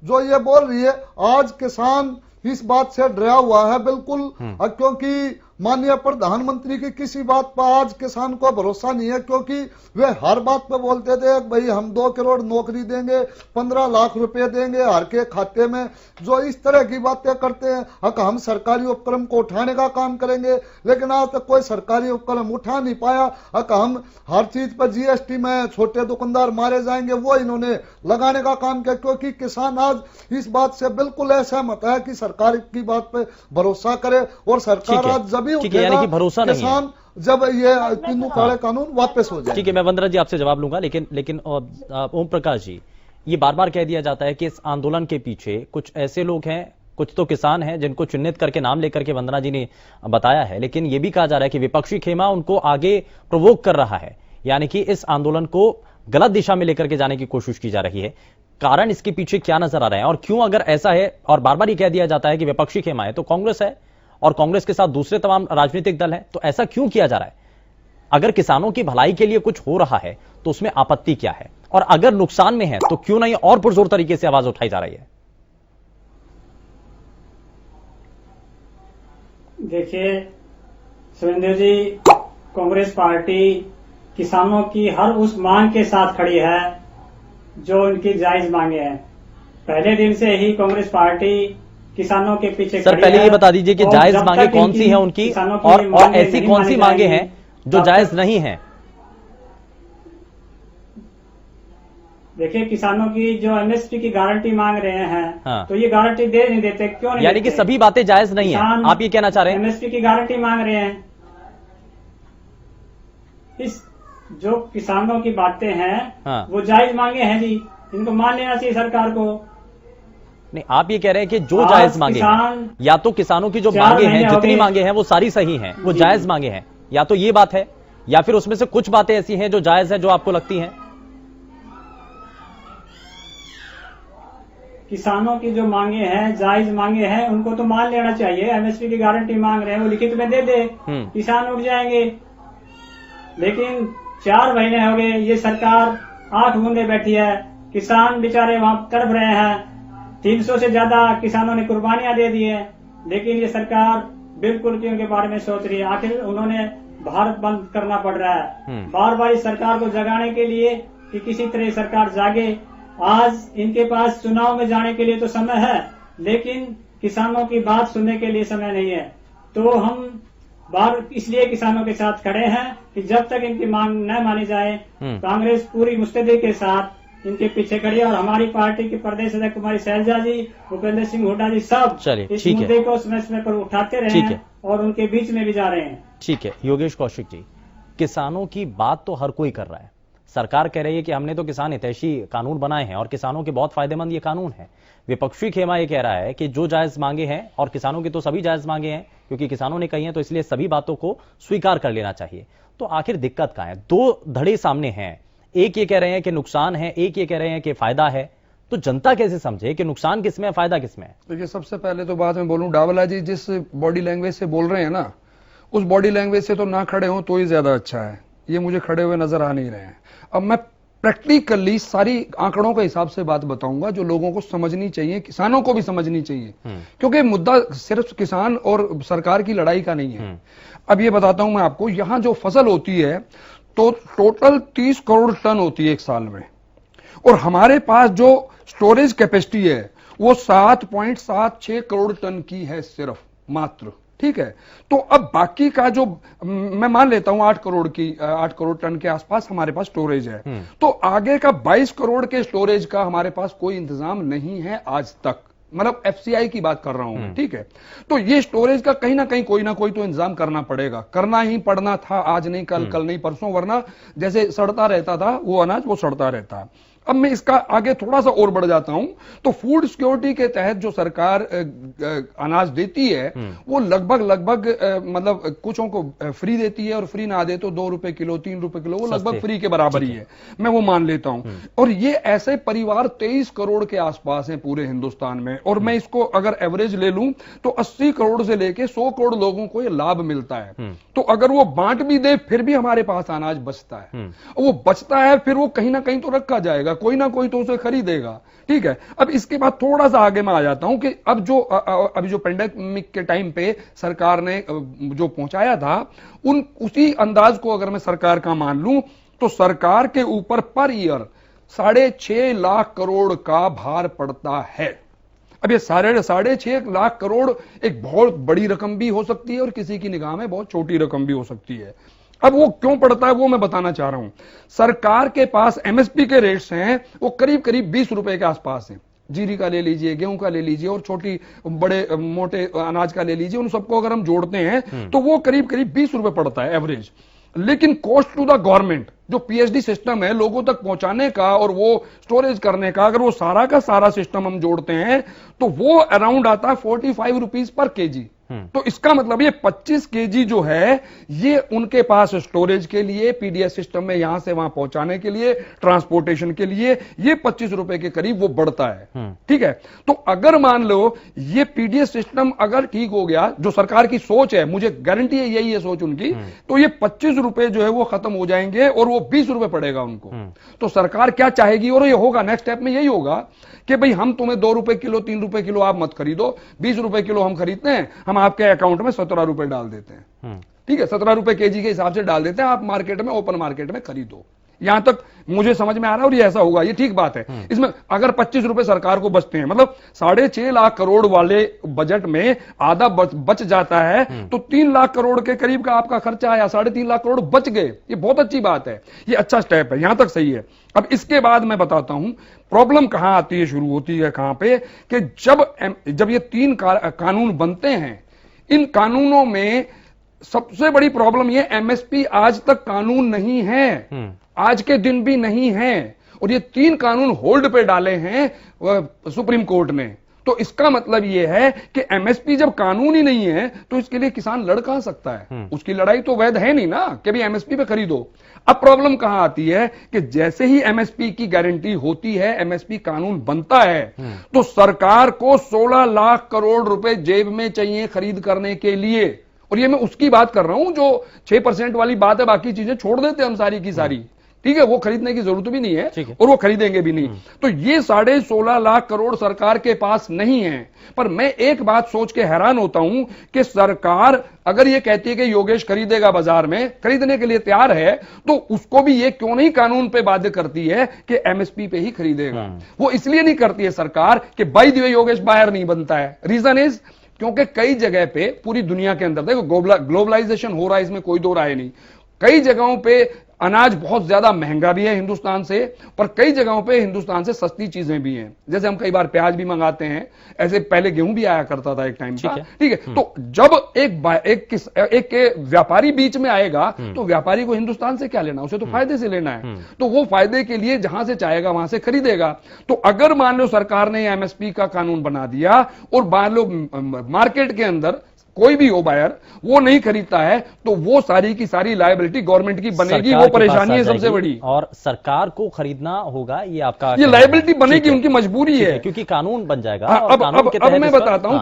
जो ये बोल रही है, आज किसान इस बात से डरा हुआ है बिल्कुल, क्योंकि माननीय प्रधानमंत्री की किसी बात पर आज किसान को भरोसा नहीं है, क्योंकि वे हर बात पर बोलते थे भाई हम 2 करोड़ नौकरी देंगे, 15 लाख रुपए देंगे हर के खाते में। जो इस तरह की बातें करते हैं, हम सरकारी उपक्रम को उठाने का काम करेंगे, लेकिन आज तक कोई सरकारी उपक्रम उठा नहीं पाया। हम हर चीज पर जीएसटी में छोटे दुकानदार मारे जाएंगे, वो इन्होंने लगाने का काम किया, क्योंकि किसान आज इस बात से बिल्कुल असहमत है कि सरकार की बात पे भरोसा करे। और सरकार आज जब ठीक है, यानी कि भरोसा नहीं है जब ये तीनों काले कानून वापस हो जाए। ठीक है, मैं वंदना जी आपसे जवाब लूंगा, लेकिन ओम प्रकाश जी, ये बार बार कह दिया जाता है कि इस आंदोलन के पीछे कुछ ऐसे लोग हैं, कुछ तो किसान हैं जिनको चिन्हित करके नाम लेकर के वंदना जी ने बताया है, लेकिन यह भी कहा जा रहा है कि विपक्षी खेमा उनको आगे प्रोवोक कर रहा है, यानी कि इस आंदोलन को गलत दिशा में लेकर के जाने की कोशिश की जा रही है। कारण इसके पीछे क्या नजर आ रहे हैं और क्यों, अगर ऐसा है, और बार बार ये कह दिया जाता है कि विपक्षी खेमा है, तो कांग्रेस है और कांग्रेस के साथ दूसरे तमाम राजनीतिक दल हैं, तो ऐसा क्यों किया जा रहा है? अगर किसानों की भलाई के लिए कुछ हो रहा है तो उसमें आपत्ति क्या है, और अगर नुकसान में है तो क्यों नहीं और पुरजोर तरीके से आवाज उठाई जा रही है? देखिए सुरेंद्र जी, कांग्रेस पार्टी किसानों की हर उस मांग के साथ खड़ी है जो उनकी जायज मांगे हैं। पहले दिन से ही कांग्रेस पार्टी किसानों के पीछे सर, पहले ये बता दीजिए कि जायज मांगे कौन सी हैं उनकी, और ऐसी कौन सी मांगे हैं जो जायज नहीं है? देखिए, किसानों की जो एमएसपी की गारंटी मांग रहे हैं, हाँ। तो ये गारंटी दे नहीं देते, क्यों नहीं? यानी कि सभी बातें जायज नहीं है, आप ये कहना चाह रहे हैं? एमएसपी की गारंटी मांग रहे हैं। इस जो किसानों की बातें हैं, हाँ। वो जायज मांगे हैं जी, इनको मान लेना चाहिए सरकार को। नहीं, आप ये कह रहे हैं कि जो जायज मांगे हैं, या तो किसानों की जो मांगे हैं, जितनी मांगे हैं वो सारी सही हैं, वो जायज मांगे हैं, या तो ये बात है, या फिर उसमें से कुछ बातें ऐसी हैं जो जायज है, जो आपको लगती हैं? किसानों की जो मांगे हैं, जायज मांगे हैं, उनको तो मान लेना चाहिए। एमएसपी की गारंटी मांग रहे हैं, वो लिखित में दे दे, किसान उठ जाएंगे। लेकिन 4 महीने हो गए, ये सरकार 8 बूंदे बैठी है, किसान बेचारे वहां तड़प रहे हैं। 300 से ज्यादा किसानों ने कुर्बानियां दे दी है, लेकिन ये सरकार बिल्कुल क्यों के बारे में सोच रही है। आखिर उन्होंने भारत बंद करना पड़ रहा है बार बार इस सरकार को जगाने के लिए कि किसी तरह सरकार जागे। आज इनके पास चुनाव में जाने के लिए तो समय है, लेकिन किसानों की बात सुनने के लिए समय नहीं है। तो हम इसलिए किसानों के साथ खड़े हैं कि जब तक इनकी मांग न मानी जाए, कांग्रेस पूरी मुस्तैदी के साथ इनके पीछे खड़ी है। और हमारी पार्टी के प्रदेश अध्यक्ष कुमारी शैलजा जी, भूपेंद्र सिंह हुड्डा जी, सब इस मुद्दे को समय समय पर उठाते रहे हैं और उनके बीच में भी जा रहे हैं। ठीक है, योगेश कौशिक जी, किसानों की बात तो हर कोई कर रहा है, सरकार कह रही है कि हमने तो किसान हितैषी कानून बनाए हैं और किसानों के बहुत फायदेमंद ये कानून है। विपक्षी खेमा ये कह रहा है कि जो जायज मांगे हैं, और किसानों की तो सभी जायज मांगे हैं क्योंकि किसानों ने कही हैं, तो इसलिए सभी बातों को स्वीकार कर लेना चाहिए। तो आखिर दिक्कत कहां है? 2 धड़े सामने हैं, एक ये कह रहे हैं कि नुकसान है, एक ये कह रहे हैं कि फायदा है, तो जनता कैसे समझे कि नुकसान किसमें है, फायदा किसमें है? देखिए, सबसे पहले तो बात मैं बोलूं, डावला जी जिस बॉडी लैंग्वेज से बोल रहे हैं ना, उस बॉडी लैंग्वेज से तो ना खड़े हो तो ही ज्यादा अच्छा है। ये मुझे खड़े हुए नजर आ नहीं रहे हैं। अब मैं प्रैक्टिकली सारी आंकड़ों के हिसाब से बात बताऊंगा जो लोगों को समझनी चाहिए, किसानों को भी समझनी चाहिए, क्योंकि मुद्दा सिर्फ किसान और सरकार की लड़ाई का नहीं है। अब ये बताता हूं मैं आपको, यहां जो फसल होती है तो टोटल 30 करोड़ टन होती है एक साल में, और हमारे पास जो स्टोरेज कैपेसिटी है वो 7.76 करोड़ टन की है सिर्फ मात्र, ठीक है। तो अब बाकी का जो मैं मान लेता हूं 8 करोड़ टन के आसपास हमारे पास स्टोरेज है, तो आगे का 22 करोड़ के स्टोरेज का हमारे पास कोई इंतजाम नहीं है आज तक, मतलब एफसीआई की बात कर रहा हूं, ठीक है। तो ये स्टोरेज का कहीं ना कोई तो इंतजाम करना पड़ेगा, करना ही पड़ना था, आज नहीं कल, कल नहीं परसों, वरना जैसे सड़ता रहता था वो अनाज वो सड़ता रहता। अब मैं इसका आगे थोड़ा सा और बढ़ जाता हूं, तो फूड सिक्योरिटी के तहत जो सरकार अनाज देती है वो लगभग मतलब कुछों को फ्री देती है, और फ्री ना दे तो 2 रुपए किलो 3 रुपए किलो, वो लगभग फ्री के बराबर ही है, मैं वो मान लेता हूं। और ये ऐसे परिवार 23 करोड़ के आसपास हैं पूरे हिंदुस्तान में, और मैं इसको अगर एवरेज ले लूं तो 80 करोड़ से लेके 100 करोड़ लोगों को ये लाभ मिलता है। तो अगर वो बांट भी दे फिर भी हमारे पास अनाज बचता है, वो बचता है फिर वो कहीं ना कहीं तो रखा जाएगा, कोई ना कोई तो उसे खरीदेगा, ठीक है। अब इसके बाद थोड़ा सा आगे मैं आ जाता हूं कि अब जो अभी जो पेंडेमिक के टाइम पे सरकार ने जो पहुंचाया था उसी अंदाज को अगर मैं सरकार का मान लूं तो सरकार के ऊपर पर ईयर 6.5 लाख करोड़ का भार पड़ता है। अब ये 6.5 लाख करोड़ एक बहुत बड़ी रकम भी हो सकती है और किसी की निगाह में बहुत छोटी रकम भी हो सकती है। अब वो क्यों पड़ता है वो मैं बताना चाह रहा हूं। सरकार के पास एमएसपी के रेट्स हैं वो करीब 20 रुपए के आसपास हैं। जीरी का ले लीजिए, गेहूं का ले लीजिए, और छोटी बड़े मोटे अनाज का ले लीजिए, उन सबको अगर हम जोड़ते हैं तो वो करीब 20 रुपए पड़ता है एवरेज। लेकिन कॉस्ट टू द गवर्नमेंट जो पीएचडी सिस्टम है लोगों तक पहुंचाने का और वो स्टोरेज करने का, अगर वो सारा का सारा सिस्टम हम जोड़ते हैं तो वो अराउंड आता है 45 रुपीज पर केजी। तो इसका मतलब ये 25 केजी जो है ये उनके पास स्टोरेज के लिए, पीडीएस सिस्टम में यहां से वहां पहुंचाने के लिए, ट्रांसपोर्टेशन के लिए ये 25 रुपए के करीब वो बढ़ता है, ठीक है। तो अगर मान लो ये पीडीएस सिस्टम अगर ठीक हो गया, जो सरकार की सोच है, मुझे गारंटी है यही है सोच उनकी, तो ये 25 रुपए जो है वो खत्म हो जाएंगे और वो 20 रुपए पड़ेगा उनको। तो सरकार क्या चाहेगी, और ये होगा नेक्स्ट स्टेप में यही होगा कि भाई हम तुम्हें 2 रुपए किलो 3 रुपए किलो आप मत खरीदो, 20 रुपए किलो हम खरीदते हैं, हम आपके अकाउंट में 17 रुपए डाल देते हैं, ठीक है, 17 रुपए केजी के हिसाब से डाल देते हैं, आप मार्केट में ओपन मार्केट में खरीदो। यहां तक मुझे समझ में आ रहा है और ये ऐसा होगा, ये ठीक बात है। इसमें अगर 25 रुपए सरकार को बचते हैं, मतलब 6.5 लाख करोड़ वाले बजट में आधा बच जाता है, तो 3 लाख करोड़ के करीब का आपका खर्चा आया, 3.5 लाख करोड़ बच गए। ये बहुत अच्छी बात है, ये अच्छा स्टेप है, यहां तक सही है। अब इसके बाद मैं बताता हूं प्रॉब्लम कहां आती है, शुरू होती है कहां पे, कि जब ये 3 कानून बनते हैं, इन कानूनों में सबसे बड़ी प्रॉब्लम ये एमएसपी आज तक कानून नहीं है, आज के दिन भी नहीं है, और ये 3 कानून होल्ड पे डाले हैं सुप्रीम कोर्ट ने। तो इसका मतलब यह है कि एमएसपी जब कानून ही नहीं है तो इसके लिए किसान लड़ कहां सकता है, उसकी लड़ाई तो वैध है नहीं ना कि भी एमएसपी पे खरीदो। अब प्रॉब्लम कहां आती है कि जैसे ही एमएसपी की गारंटी होती है, एमएसपी कानून बनता है, तो सरकार को 16 लाख करोड़ रुपए जेब में चाहिए खरीद करने के लिए। और ये मैं उसकी बात कर रहा हूं जो 6% वाली बात है, बाकी चीजें छोड़ देते हम सारी की सारी, ठीक है, वो खरीदने की जरूरत भी नहीं है और वो खरीदेंगे भी नहीं। तो ये 16.5 लाख करोड़ सरकार के पास नहीं है। पर मैं एक बात सोच के हैरान होता हूं कि सरकार अगर ये कहती है कि योगेश खरीदेगा, बाजार में खरीदने के लिए तैयार है, तो उसको भी ये क्यों नहीं कानून पे बाध्य करती है कि एमएसपी पे ही खरीदेगा। वो इसलिए नहीं करती है सरकार कि by the way Yogesh buyer नहीं बनता है। रीजन इज क्योंकि कई जगह पे पूरी दुनिया के अंदर देखो ग्लोबलाइजेशन हो रहा है, इसमें कोई दो राय नहीं। कई जगहों पे अनाज बहुत ज्यादा महंगा भी है हिंदुस्तान से, पर कई जगहों पे हिंदुस्तान से सस्ती चीजें भी हैं। जैसे हम कई बार प्याज भी मंगाते हैं, ऐसे पहले गेहूं भी आया करता था एक टाइम का, ठीक है। तो जब एक व्यापारी बीच में आएगा तो व्यापारी को हिंदुस्तान से क्या लेना, उसे तो फायदे से लेना है, तो वो फायदे के लिए जहां से चाहेगा वहां से खरीदेगा। तो अगर मान लो सरकार ने एमएसपी का कानून बना दिया और मान लो मार्केट के अंदर कोई भी हो बायर वो नहीं खरीदता है, तो वो सारी की सारी लायबिलिटी गवर्नमेंट की बनेगी, वो परेशानी है सबसे बड़ी। और सरकार को खरीदना होगा, ये आपका ये लायबिलिटी बनेगी, उनकी मजबूरी है, क्योंकि कानून बन जाएगा। अब मैं बताता हूं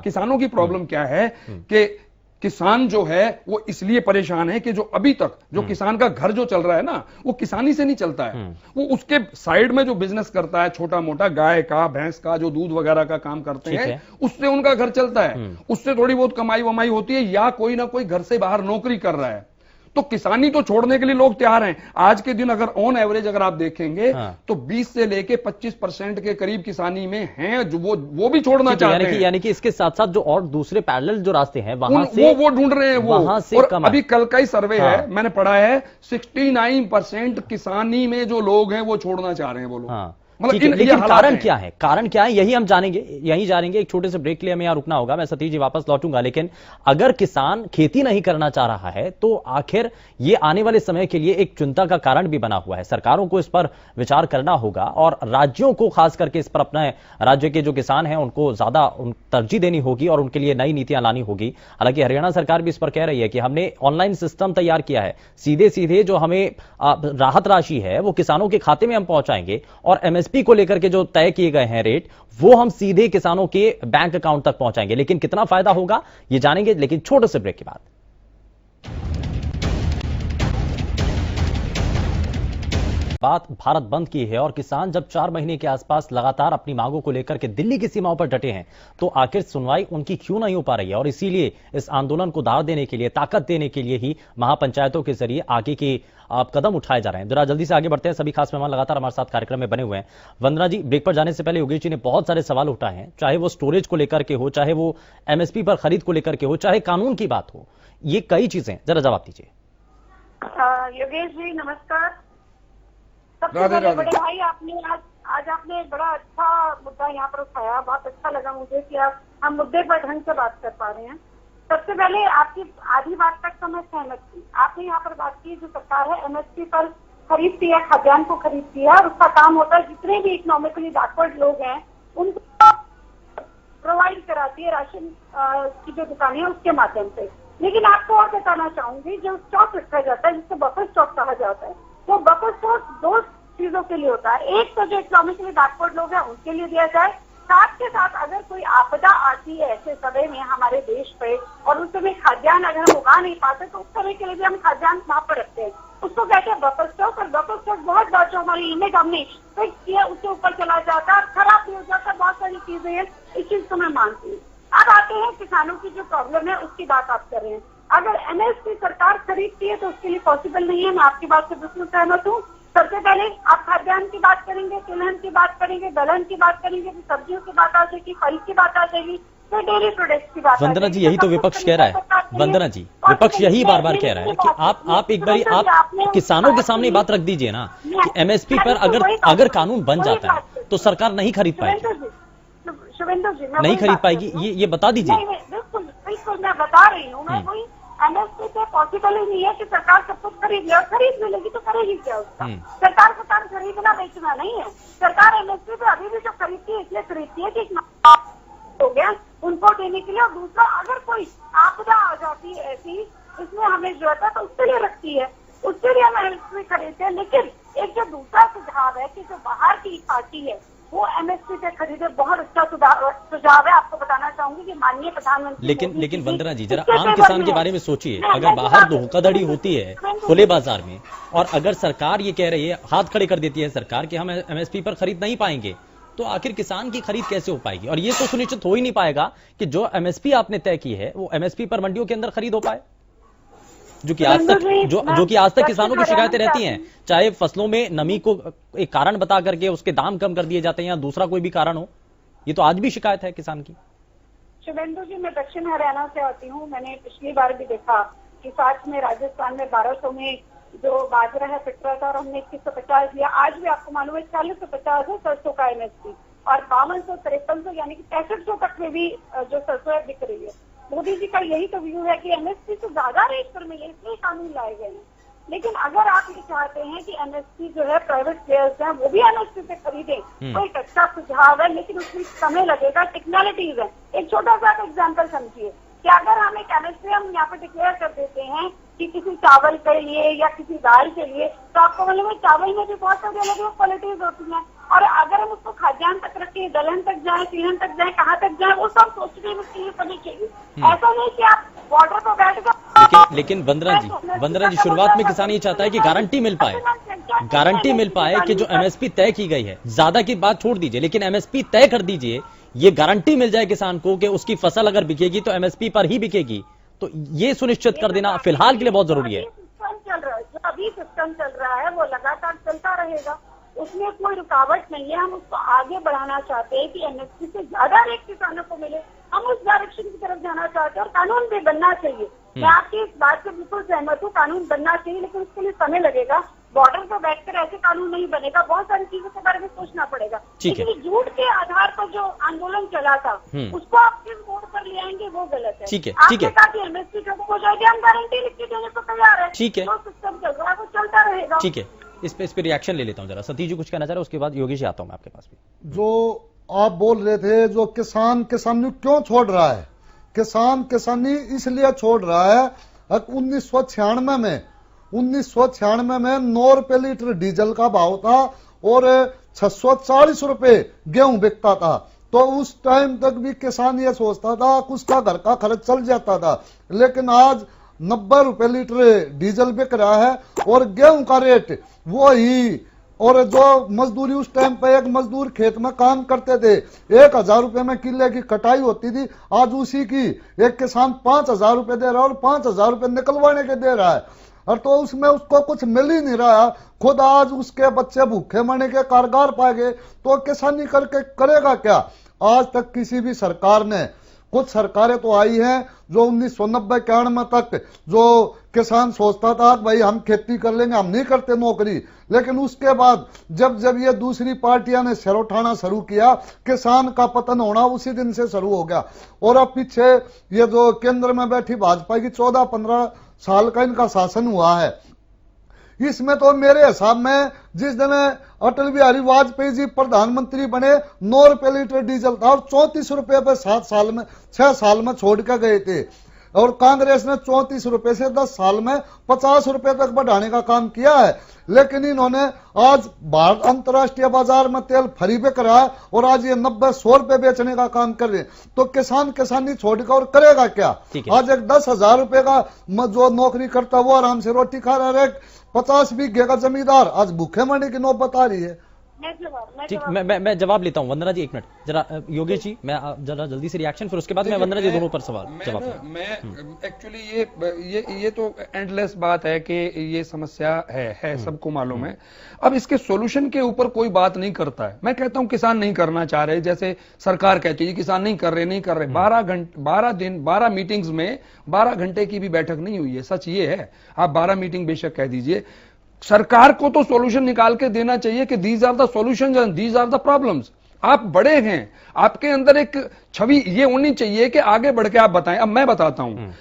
किसानों की प्रॉब्लम क्या है कि किसान जो है वो इसलिए परेशान है कि जो अभी तक जो किसान का घर जो चल रहा है ना, वो किसानी से नहीं चलता है। वो उसके साइड में जो बिजनेस करता है, छोटा मोटा गाय का, भैंस का, जो दूध वगैरह का काम करते हैं, उससे उनका घर चलता है। उससे थोड़ी बहुत कमाई वमाई होती है, या कोई ना कोई घर से बाहर नौकरी कर रहा है। तो किसानी तो छोड़ने के लिए लोग तैयार हैं। आज के दिन अगर ऑन एवरेज अगर आप देखेंगे तो 20 से लेके 25% के करीब किसानी में हैं जो वो भी छोड़ना चाहते हैं। यानी कि इसके साथ साथ जो और दूसरे पैरेलल जो रास्ते हैं वहां से वो ढूंढ रहे हैं वहां से। और अभी कल का ही सर्वे है, मैंने पढ़ा है 69% किसानी में जो लोग हैं वो छोड़ना चाह रहे हैं वो लोग। लेकिन कारण क्या है, कारण क्या है, यही हम जानेंगे, यही जानेंगे। एक छोटे से ब्रेक के लिए हमें यहां रुकना होगा, मैं सतीश जी वापस लौटूंगा। लेकिन अगर किसान खेती नहीं करना चाह रहा है तो आखिर ये आने वाले समय के लिए एक चिंता का कारण भी बना हुआ है। सरकारों को इस पर विचार करना होगा और राज्यों को खास करके इस पर अपने राज्य के जो किसान हैं उनको ज्यादा तरजीह देनी होगी और उनके लिए नई नीतियां लानी होगी। हालांकि हरियाणा सरकार भी इस पर कह रही है कि हमने ऑनलाइन सिस्टम तैयार किया है, सीधे सीधे जो हमें राहत राशि है वो किसानों के खाते में हम पहुंचाएंगे और एमएसपी को लेकर के जो तय किए गए हैं रेट वो हम सीधे किसानों के बैंक अकाउंट तक पहुंचाएंगे। लेकिन कितना फायदा होगा ये जानेंगे, लेकिन छोटे से ब्रेक के बाद। बात भारत बंद की है और किसान जब 4 महीने के आसपास लगातार अपनी मांगों को लेकर के दिल्ली की सीमाओं पर डटे हैं तो आखिर सुनवाई उनकी क्यों नहीं हो पा रही है। और इसीलिए इस आंदोलन को दाव देने के लिए, ताकत देने के लिए ही महापंचायतों के जरिए आगे के कदम उठाए जा रहे हैं। जरा जल्दी से आगे बढ़ते हैं, सभी खास मेहमान लगातार हमारे साथ कार्यक्रम में बने हुए हैं। वंदना जी, ब्रेक पर जाने से पहले योगेश जी ने बहुत सारे सवाल उठाए हैं, चाहे वो स्टोरेज को लेकर के हो, चाहे वो एमएसपी पर खरीद को लेकर के हो, चाहे कानून की बात हो, ये कई चीजें, जरा जवाब दीजिए। योगेश जी नमस्कार। सबसे पहले बड़े भाई आपने आज आपने एक बड़ा अच्छा मुद्दा यहाँ पर उठाया, बहुत अच्छा लगा मुझे कि हम मुद्दे पर ढंग से बात कर पा रहे हैं। सबसे पहले आपकी आधी बात तक तो मैं सहमत थी। आपने यहाँ पर बात की जो सरकार है एमएसपी पर खरीदती है, खाद्यान्न को खरीदती है और उसका काम होता है जितने भी इकोनॉमिकली बैकवर्ड लोग हैं उनको प्रोवाइड कराती है राशन की जो दुकानें हैं उसके माध्यम से। लेकिन आपको और बताना चाहूंगी, जो स्टॉक रखा जाता है जिसको बफर स्टॉक कहा जाता है, वो बफर स्टॉक 2 चीजों के लिए होता है। एक तो जो इकोनॉमिकली बैकवर्ड लोग हैं उनके लिए दिया जाए, साथ के साथ अगर कोई आपदा आती है ऐसे समय में हमारे देश पे और उस समय खाद्यान्न अगर हम उगा नहीं पाते तो उस समय के लिए भी हम खाद्यान्न वहां पर रखते हैं, उसको कहते हैं बफर स्टॉक। और बफर स्टॉक बहुत बार जो हमारी इमेज हमने फिक्स किया उसके ऊपर चला जाता है, खराब भी हो जाता है, बहुत सारी चीजें हैं, इस चीज को मैं मानती हूँ। अब आते हैं किसानों की जो प्रॉब्लम है उसकी बात आप कर रहे हैं। अगर एमएसपी सरकार खरीदती है तो उसके लिए पॉसिबल नहीं है, मैं आपकी बात से बिल्कुल सहमत हूँ। सबसे पहले आप खाद्यान्न की बात करेंगे, तिलहन की बात करेंगे, दलहन की बात करेंगे, तो सब्जियों की बात आ जाएगी, फल की बात आ जाएगी, तो डेयरी प्रोडक्ट्स की बात। वंदना जी, यही तो विपक्ष कह रहा है। वंदना जी, विपक्ष यही बार बार कह रहा है कि आप एक बार आप किसानों के सामने बात रख दीजिए ना कि एमएसपी पर अगर कानून बन जाता है तो सरकार नहीं खरीद पाएगी, शुभेंदु जी नहीं खरीद पाएगी, ये बता दीजिए। बिल्कुल बिल्कुल मैं बता रही हूँ, मैं कोई एमएसपी से पॉसिबल ही नहीं है कि सरकार सब कुछ खरीद ले, और खरीद भी लेगी तो करेगी क्या उसका? सरकार का काम खरीदना बेचना नहीं है। सरकार एमएसपी पे अभी भी जो खरीदती है इसलिए खरीदती है कि हो गया उनको देने के लिए, और दूसरा अगर कोई आपदा आ जाती है ऐसी इसमें हमें जरूरत है तो उसके लिए रखती है, उसके लिए हम एमएसपी खरीदते हैं। लेकिन एक जो दूसरा सुझाव है कि जो बाहर की पार्टी है वो एमएसपी से खरीदे, बहुत अच्छा सुझाव है। आपको बताना चाहूंगी कि माननीय प्रधानमंत्री लेकिन वंदना जी, जरा आम किसान के बारे में सोचिए। अगर बाहर धोखाधड़ी होती है खुले बाजार में और अगर सरकार ये कह रही है, हाथ खड़े कर देती है सरकार कि हम एमएसपी पर खरीद नहीं पाएंगे, तो आखिर किसान की खरीद कैसे हो पाएगी? और ये तो सुनिश्चित हो ही नहीं पाएगा कि जो एमएसपी आपने तय की है वो एमएसपी पर मंडियों के अंदर खरीद हो पाए, जो कि आज तक किसानों की शिकायतें रहती हैं, चाहे फसलों में नमी को एक कारण बता करके उसके दाम कम कर दिए जाते हैं या दूसरा कोई भी कारण हो, ये तो आज भी शिकायत है किसान की। शुभेंदु जी, मैं दक्षिण हरियाणा से आती हूँ। मैंने पिछली बार भी देखा कि साथ में राजस्थान में 1200 में जो बाजरा है पिट रहा था और हमने 2150 दिया। आज भी आपको मालूम है 4050 है सरसों का एमएसपी और 5200-5300 यानी कि 6500 तक में भी जो सरसों है बिक रही है। मोदी जी का यही तो व्यू है कि एमएसपी से ज्यादा रेट पर मिले, इसलिए कानून लाए गए हैं। लेकिन अगर आप ये चाहते हैं कि एमएसपी जो है प्राइवेट प्लेयर्स हैं वो भी एमएसपी से खरीदें, तो एक अच्छा सुझाव है, लेकिन उसमें समय लगेगा, टेक्नोलॉजीज है। एक छोटा सा एग्जाम्पल समझिए कि अगर हम एक एमएसपी हम यहाँ पर डिक्लेयर कर देते हैं कि किसी चावल के लिए या किसी दाल के लिए, तो आपको मालूम है चावल में भी बहुत सारी अलग अलग क्वालिटीज होती हैं। और अगर हम उसको खाद्यान्न तक रखें, दलहन तक जाए, तिलहन तक जाए, कहाँ तक जाए, वो सब सोचने में करनी चाहिए। ऐसा नहीं कि आप बॉर्डर पर बैठ कर। लेकिन वंदना जी शुरुआत में किसान ये चाहता है कि गारंटी मिल पाए कि जो एमएसपी तय की गई है, ज्यादा की बात छोड़ दीजिए, लेकिन एमएसपी तय कर दीजिए, ये गारंटी मिल जाए किसान को कि उसकी फसल अगर बिकेगी तो एमएसपी पर ही बिकेगी। तो ये सुनिश्चित कर देना फिलहाल के लिए बहुत जरूरी है। जो अभी सिस्टम चल रहा है वो लगातार चलता रहेगा, उसमें कोई रुकावट नहीं है। हम उसको आगे बढ़ाना चाहते हैं कि एमएसपी से ज्यादा रेट किसानों को मिले, हम उस डायरेक्शन की तरफ जाना चाहते हैं और कानून भी बनना चाहिए। मैं आपकी इस बात से बिल्कुल सहमत हूँ, कानून बनना चाहिए, लेकिन उसके लिए समय लगेगा। बॉर्डर पर बैठकर ऐसे कानून नहीं बनेगा, बहुत सारी चीजों के बारे में सोचना पड़ेगा। लेकिन झूठ के आधार पर जो आंदोलन चला था उसको आप किस मोड़ पर ले आएंगे वो गलत है। ठीक है, आपने कहा कि एमएसपी खत्म हो जाएगी, हम गारंटी लिख के देने को तैयार है। ठीक है, जो सिस्टम चल रहा है वो चलता रहेगा। ठीक है, इस पे रिएक्शन ले लेता हूँ जरा। सतीश जी कुछ कहना चाह रहे, उसके बाद योगेश जी आता हूँ मैं आपके पास भी। जो आप बोल रहे थे, जो किसान किसानी क्यों छोड़ रहा है, किसान किसानी इसलिए छोड़ रहा है 1996 में 9 रुपए लीटर डीजल का भाव था और 640 रुपए गेहूं बिकता था। तो उस टाइम तक भी किसान ये सोचता था कि उसका घर का खर्च चल जाता था। लेकिन आज 90 रुपए लीटर डीजल बिक रहा है और गेहूं का रेट वो ही, और जो मजदूरी उस टाइम पे एक मजदूर खेत में काम करते थे 1000 रुपए में किले की कटाई होती थी, आज उसी की एक किसान 5000 रुपए दे रहा है और 5000 रुपए निकलवाने के दे रहा है, और तो उसमें उसको कुछ मिल ही नहीं रहा। खुद आज उसके बच्चे भूखे मरने के कारगर पाए गए, तो किसानी करके करेगा क्या। आज तक किसी भी सरकार ने, कुछ सरकारें तो आई हैं जो 1990-91 तक जो किसान सोचता था भाई हम खेती कर लेंगे, हम नहीं करते नौकरी, लेकिन उसके बाद जब ये दूसरी पार्टियां ने सिर उठाना शुरू किया, किसान का पतन होना उसी दिन से शुरू हो गया। और अब पीछे ये जो केंद्र में बैठी भाजपा की 14-15 साल का इनका शासन हुआ है, इसमें तो मेरे हिसाब में जिस दिन अटल बिहारी वाजपेयी जी प्रधानमंत्री बने 9 रुपए लीटर डीजल था और 34 रुपए पे 6 साल में छोड़ के गए थे, और कांग्रेस ने 34 रुपए से 10 साल में 50 रुपए तक बढ़ाने का काम किया है। लेकिन इन्होंने आज भारत अंतर्राष्ट्रीय बाजार में तेल फ्री बिक रहा है और आज ये 90-100 रुपए बेचने का काम कर रहे हैं, तो किसान किसानी छोड़कर और करेगा क्या। आज एक 10,000 रुपए का जो नौकरी करता है वो आराम से रोटी खा रहा है, 50 बीघे का जमींदार आज भूखे मरने की नौबत आ रही है। ठीक, मैं जवाब लेता हूँ। वंदना जी एक मिनट जरा, योगेश जी मैं जरा जल्दी से रिएक्शन, फिर उसके बाद मैं वंदना जी दोनों पर जवाब। मैं एक्चुअली ये तो एंडलेस बात है कि ये समस्या है सबको मालूम है। अब इसके सॉल्यूशन के ऊपर कोई बात नहीं करता है। मैं कहता हूं किसान नहीं करना चाह रहे, जैसे सरकार कहती है किसान नहीं कर रहे 12 मीटिंग्स में 12 घंटे की भी बैठक नहीं हुई है। सच ये है, आप 12 मीटिंग बेशक कह दीजिए, सरकार को तो सॉल्यूशन निकाल के देना चाहिए कि these are the solutions and these are the problems. आप बड़े हैं, आपके अंदर एक छवि ये होनी चाहिए कि आगे बढ़ के आप बताएं। अब मैं बताता हूं,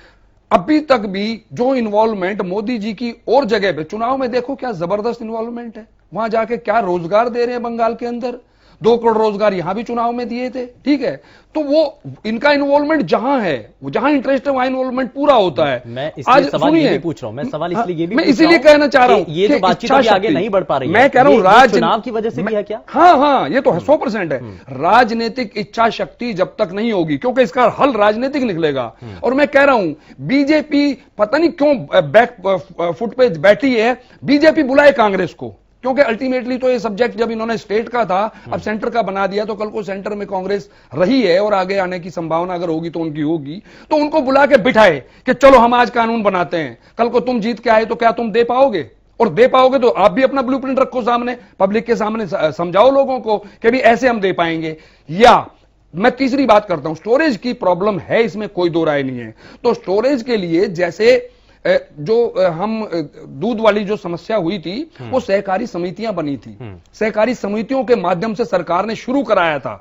अभी तक भी जो इन्वॉल्वमेंट मोदी जी की और जगह पे, चुनाव में देखो क्या जबरदस्त इन्वॉल्वमेंट है, वहां जाके क्या रोजगार दे रहे हैं बंगाल के अंदर, 2 करोड़ रोजगार यहां भी चुनाव में दिए थे। ठीक है, तो वो इनका इन्वॉल्वमेंट जहां है, जहां इंटरेस्ट है वहां इन्वॉल्वमेंट पूरा होता है। मैं इसलिए सवाल ये भी पूछ रहा हूं, मैं सवाल इसलिए ये भी मैं इसीलिए कहना चाह रहा हूं ये तो बातचीत आगे नहीं बढ़ पा रही है। मैं कह रहा हूं चुनाव की वजह से भी है क्या? हाँ, ये तो 100% है। राजनीतिक इच्छा शक्ति जब तक नहीं होगी, क्योंकि इसका हल राजनीतिक निकलेगा। और मैं कह रहा हूं बीजेपी पता नहीं क्यों बैक फुट पे बैठी है, बीजेपी बुलाए कांग्रेस को, क्योंकि अल्टीमेटली तो ये सब्जेक्ट जब इन्होंने स्टेट का था अब सेंटर का बना दिया, तो कल को सेंटर में कांग्रेस रही है और आगे आने की संभावना अगर होगी तो उनकी होगी, तो उनको बुला के बिठाए कि चलो हम आज कानून बनाते हैं, कल को तुम जीत के आए तो क्या तुम दे पाओगे? और दे पाओगे तो आप भी अपना ब्लूप्रिंट रखो सामने, पब्लिक के सामने समझाओ लोगों को कि भी ऐसे हम दे पाएंगे। या मैं तीसरी बात करता हूं, स्टोरेज की प्रॉब्लम है, इसमें कोई दो राय नहीं है। तो स्टोरेज के लिए जैसे जो हम दूध वाली जो समस्या हुई थी वो सहकारी समितियां बनी थी, सहकारी समितियों के माध्यम से सरकार ने शुरू कराया था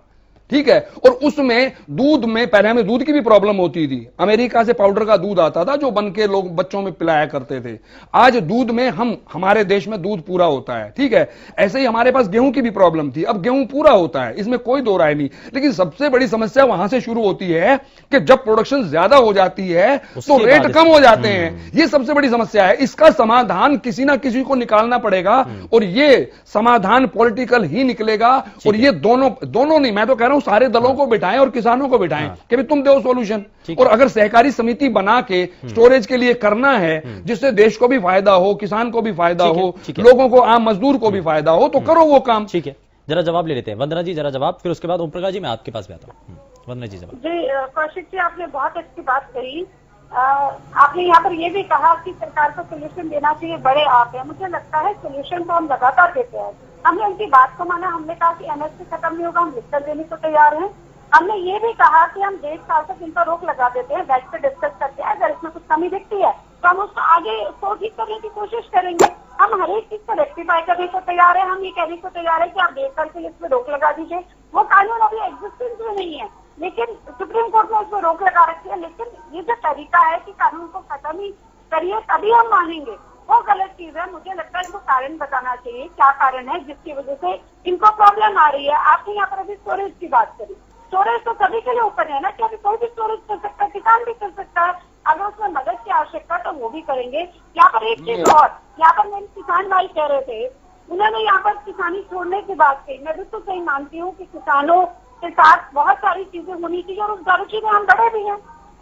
ठीक है। और उसमें दूध में पहले हमें दूध की भी प्रॉब्लम होती थी, अमेरिका से पाउडर का दूध आता था जो बन के लोग बच्चों में पिलाया करते थे। आज दूध में हमारे देश में दूध पूरा होता है, ठीक है। ऐसे ही हमारे पास गेहूं की भी प्रॉब्लम थी, अब गेहूं पूरा होता है, इसमें कोई दो राय नहीं। लेकिन सबसे बड़ी समस्या वहां से शुरू होती है कि जब प्रोडक्शन ज्यादा हो जाती है तो रेट कम हो जाते हैं। ये सबसे बड़ी समस्या है, इसका समाधान किसी ना किसी को निकालना पड़ेगा और ये समाधान पॉलिटिकल ही निकलेगा। और ये दोनों नहीं, मैं तो कह रहा हूं सारे दलों को बिठाएं और किसानों को बिठाएं कि भाई तुम दो सॉल्यूशन। और अगर सहकारी समिति बना के स्टोरेज के लिए करना है जिससे देश को भी फायदा हो, किसान को भी फायदा हो, लोगों को, आम मजदूर को भी फायदा हो, तो करो वो काम। ठीक है, जरा जवाब ले लेते हैं। वंदना जी जरा जवाब, फिर उसके बाद ओम प्रकाश जी मैं आपके पास भी आता हूँ। वंदना जी जवाब। जी कौशिक जी, आपने बहुत अच्छी बात कही। आपने यहाँ पर ये भी कहा कि सरकार को सोल्यूशन देना चाहिए, बड़े आप हैं। मुझे लगता है सोल्यूशन तो हम लगातार देते हैं। हमने उनकी बात को माना, हमने कहा कि एमएसपी खत्म नहीं होगा, हम लिखकर देने को तैयार हैं। हमने ये भी कहा कि हम 1.5 साल तक इन पर रोक लगा देते हैं, बैठ कर डिस्कस करते हैं, अगर इसमें कुछ कमी दिखती है तो हम उसको आगे उसको ठीक करने की कोशिश करेंगे। हम हर एक चीज को रेक्टिफाई करने को तैयार है। हम ये कहने को तैयार है कि आप 1.5 साल के लिए इसमें रोक लगा दीजिए। वो कानून अभी एग्जिस्टेंस में नहीं है, लेकिन सुप्रीम कोर्ट ने उसमें रोक लगा रखी है। लेकिन ये जो तरीका है कि कानून को खत्म ही करिए तभी हम मानेंगे, वो गलत चीज है। मुझे लगता है इनको कारण बताना चाहिए, क्या कारण है जिसकी वजह से इनको प्रॉब्लम आ रही है। आपने यहाँ पर अभी स्टोरेज की बात करी, स्टोरेज तो सभी के लिए ऊपर है ना, कि अभी कोई भी स्टोरेज कर सकता है, किसान भी कर सकता है। अगर उसमें मदद की आवश्यकता तो वो भी करेंगे। यहाँ पर एक चीज और, यहाँ पर मेरे किसान भाई कह रहे थे, उन्होंने यहाँ पर किसानी छोड़ने की बात कही। मैं बिल्कुल सही मानती हूँ कि किसानों के साथ बहुत सारी चीजें होनी चाहिए और उस सारी चीजें हम बड़े भी हैं।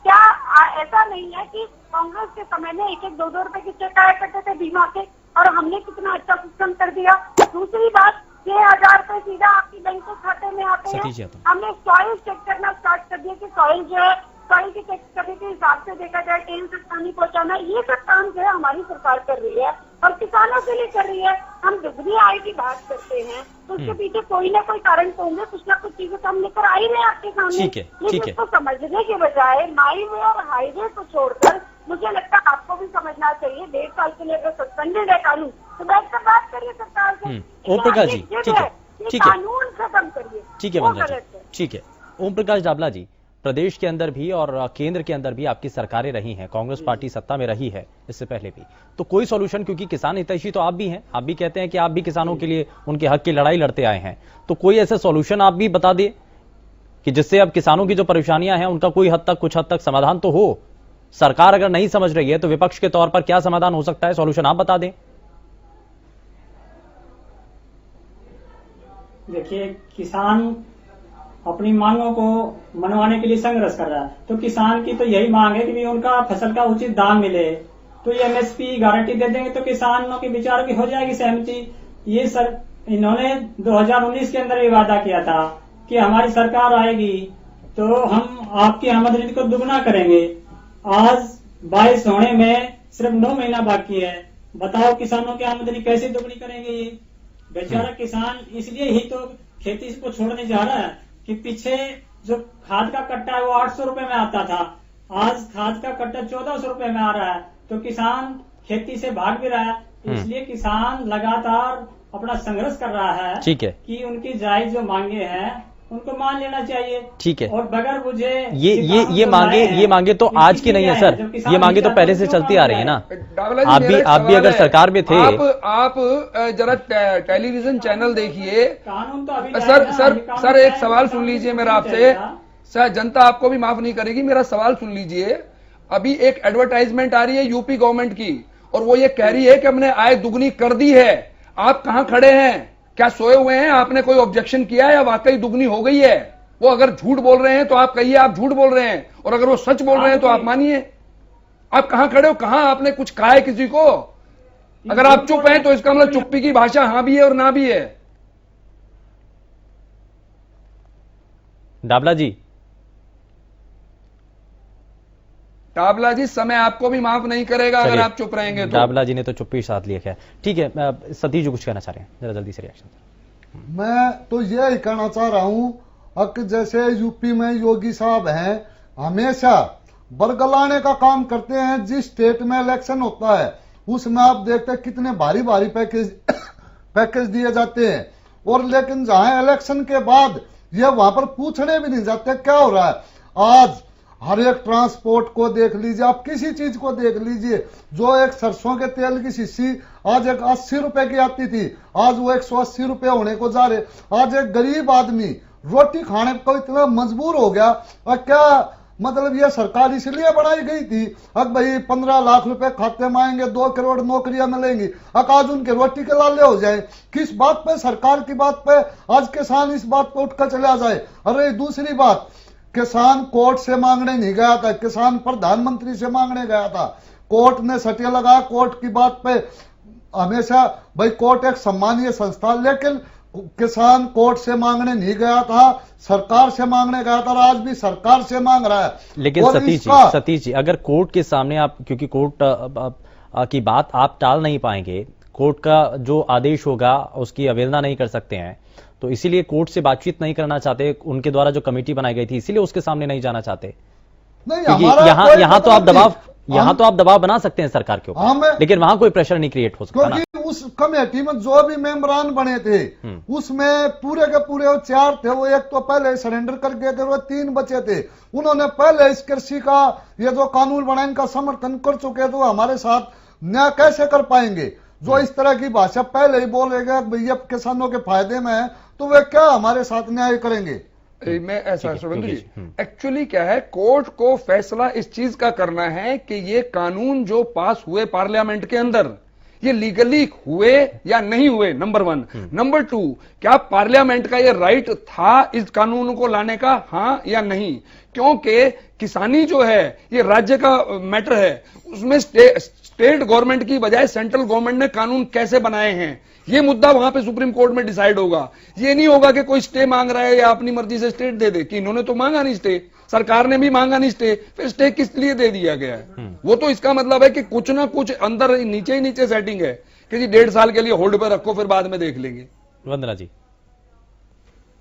क्या ऐसा नहीं है कि कांग्रेस के समय में 1-2 रुपए की चेक आया करते थे बीमा के, और हमने कितना अच्छा सिस्टम कर दिया। दूसरी बात, 6,000 रुपए सीधा आपकी बैंक के खाते में आते हैं। हमने सॉइल चेक करना स्टार्ट कर दिया कि सॉइल जो है, सॉइल की चेक करने के हिसाब से देखा जाए, ट्रेन से पानी पहुंचाना, ये सब काम जो है हमारी सरकार कर रही है और किसानों के लिए कर रही है। हम दुगनी आय की बात करते हैं तो उसके पीछे कोई ना कोई कारण तो होंगे, कुछ ना कुछ चीजें तो हम लेकर आ ही रहे हैं आपके सामने। लेकिन इसको समझने के बजाय माई वे और हाईवे को छोड़कर मुझे लगता है आपको भी समझना चाहिए। 1.5 साल के लिए अगर सस्पेंडेड है कानून तो बैठकर बात करिए सरकार से। ओम प्रकाश जी ठीक है, कानून खत्म करिए, ठीक है वंदना जी, ठीक है। ओम प्रकाश डाबला जी, प्रदेश के अंदर भी और केंद्र के अंदर भी आपकी सरकारें रही हैं, कांग्रेस पार्टी सत्ता में रही है इससे पहले भी, तो कोई सॉल्यूशन, क्योंकि किसान हितैषी तो आप भी हैं, आप भी कहते हैं कि आप भी किसानों के लिए उनके हक की लड़ाई लड़ते आए हैं, तो कोई ऐसा सॉल्यूशन आप भी बता दें कि जिससे अब किसानों की जो परेशानियां हैं उनका कोई हद तक, कुछ हद तक समाधान तो हो। सरकार अगर नहीं समझ रही है तो विपक्ष के तौर पर क्या समाधान हो सकता है, सॉल्यूशन आप बता दें। देखिए, किसान अपनी मांगों को मनवाने के लिए संघर्ष कर रहा है, तो किसान की तो यही मांग है कि भी उनका फसल का उचित दाम मिले। तो ये एमएसपी गारंटी दे देंगे तो किसानों के विचारों की हो जाएगी सहमति। ये सर इन्होंने 2019 के अंदर ये वादा किया था कि हमारी सरकार आएगी तो हम आपकी आमदनी को दुगना करेंगे। आज 22 होने में सिर्फ 9 महीना बाकी है। बताओ किसानों की आमदनी कैसे दुगनी करेंगे? ये बेचारा किसान इसलिए ही तो खेती को छोड़ने जा रहा है कि पीछे जो खाद का कट्टा है वो 800 रुपए में आता था, आज खाद का कट्टा 1400 रुपए में आ रहा है। तो किसान खेती से भाग भी रहा है, इसलिए किसान लगातार अपना संघर्ष कर रहा है। ठीक है कि उनकी जायज जो मांगे हैं उनको मान लेना चाहिए। ठीक है, और बगैर मुझे ये मांगे तो आज की नहीं है सर, ये मांगे तो पहले से चलती आ रही है ना। आप भी अगर सरकार में थे। आप जरा टेलीविजन चैनल देखिए। कानून तो अभी सर एक सवाल सुन लीजिए मेरा आपसे। सर जनता आपको भी माफ नहीं करेगी, मेरा सवाल सुन लीजिए। अभी एक एडवर्टाइजमेंट आ रही है यूपी गवर्नमेंट की और वो ये कह रही है कि हमने आय दुगनी कर दी है। आप कहां खड़े हैं? क्या सोए हुए हैं? आपने कोई ऑब्जेक्शन किया या वाकई दुगनी हो गई है? वो अगर झूठ बोल रहे हैं तो आप कहिए आप झूठ बोल रहे हैं, और अगर वो सच बोल रहे हैं तो आप मानिए। आप कहां खड़े हो? कहां आपने कुछ कहा है किसी को? अगर आप चुप हैं तो इसका मतलब चुप्पी की भाषा हां भी है और ना भी है। डाबला जी, डाबला जी समय आपको भी माफ नहीं करेगा अगर आप चुप रहेंगे तो। डाबला जी ने तो चुप्पी साथ लिया है। ठीक है, सतीश जी कुछ कहना चाह रहे हैं, जरा जल्दी से रिएक्शन। मैं तो यही कहना चाह रहा हूं कि जैसे यूपी में योगी साहब हैं, हमेशा बरगलाने का काम करते हैं। जिस स्टेट में इलेक्शन होता है उसमें आप देखते हैं कितने भारी भारी पैकेज दिए जाते हैं, और लेकिन जहां इलेक्शन के बाद ये वहां पर पूछने भी नहीं जाते क्या हो रहा है। आज हर एक ट्रांसपोर्ट को देख लीजिए, आप किसी चीज को देख लीजिए, जो एक सरसों के तेल की शीशी आज एक 80 रुपए की आती थी, आज वो 180 रुपए होने को जा रहे। आज एक गरीब आदमी रोटी खाने को इतना मजबूर हो गया। और क्या मतलब ये सरकार इसलिए बनाई गई थी, अब भाई 15 लाख रुपए खाते में आएंगे, 2 करोड़ नौकरियां मिलेंगी, आज उनके रोटी के लाले हो जाए। किस बात पे, सरकार की बात पे आज किसान इस बात पे उठकर चला जाए। अरे दूसरी बात, किसान कोर्ट से मांगने नहीं गया था, किसान प्रधानमंत्री से मांगने गया था, कोर्ट ने सटिया लगाया। कोर्ट की बात पे हमेशा भाई कोर्ट एक सम्मानीय संस्था, लेकिन किसान कोर्ट से मांगने नहीं गया था, सरकार से मांगने गया था, और आज भी सरकार से मांग रहा है। लेकिन सतीश जी अगर कोर्ट के सामने आप, क्योंकि कोर्ट की बात आप टाल नहीं पाएंगे, कोर्ट का जो आदेश होगा उसकी अवहेलना नहीं कर सकते हैं, तो इसीलिए कोर्ट से बातचीत नहीं करना चाहते, उनके द्वारा जो कमेटी बनाई गई थी इसीलिए उसके सामने नहीं जाना चाहते। यहाँ तो आप दबाव बना सकते हैं सरकार के ऊपर, लेकिन वहां कोई प्रेशर नहीं क्रिएट हो सकता। क्योंकि उस कमेटी में जो भी मेंबरान बने थे उसमें पूरे के पूरे वो 4 थे, वो एक तो पहले सरेंडर कर गए थे, वो 3 बचे थे। उन्होंने पहले इस कृषि का ये जो कानून बना इनका समर्थन कर चुके, तो हमारे साथ न्याय कैसे कर पाएंगे। जो इस तरह की भाषा पहले ही बोलेगा भैया किसानों के फायदे में है, तो वे क्या हमारे साथ न्याय करेंगे। मैं ऐसा शुभेंदु जी, एक्चुअली क्या है, कोर्ट को फैसला इस चीज का करना है कि ये कानून जो पास हुए पार्लियामेंट के अंदर, ये लीगली हुए या नहीं हुए, नंबर 1। नंबर 2, क्या पार्लियामेंट का ये राइट था इस कानून को लाने का, हां या नहीं। क्योंकि किसानी जो है ये राज्य का मैटर है, उसमें स्टेट गवर्नमेंट की बजाय सेंट्रल गवर्नमेंट ने कानून कैसे बनाए हैं, ये मुद्दा वहां पे सुप्रीम कोर्ट में डिसाइड होगा। ये नहीं होगा कि कोई स्टे मांग रहा है या अपनी मर्जी से स्टे दे दे, कि इन्होंने तो मांगा नहीं स्टे, सरकार ने भी मांगा नहीं स्टे, फिर स्टे किस लिए दे दिया गया है। वो तो इसका मतलब है कि कुछ ना कुछ अंदर नीचे ही नीचे सेटिंग है कि जी 1.5 साल के लिए होल्ड पे रखो, फिर बाद में देख लेंगे। वंदना जी,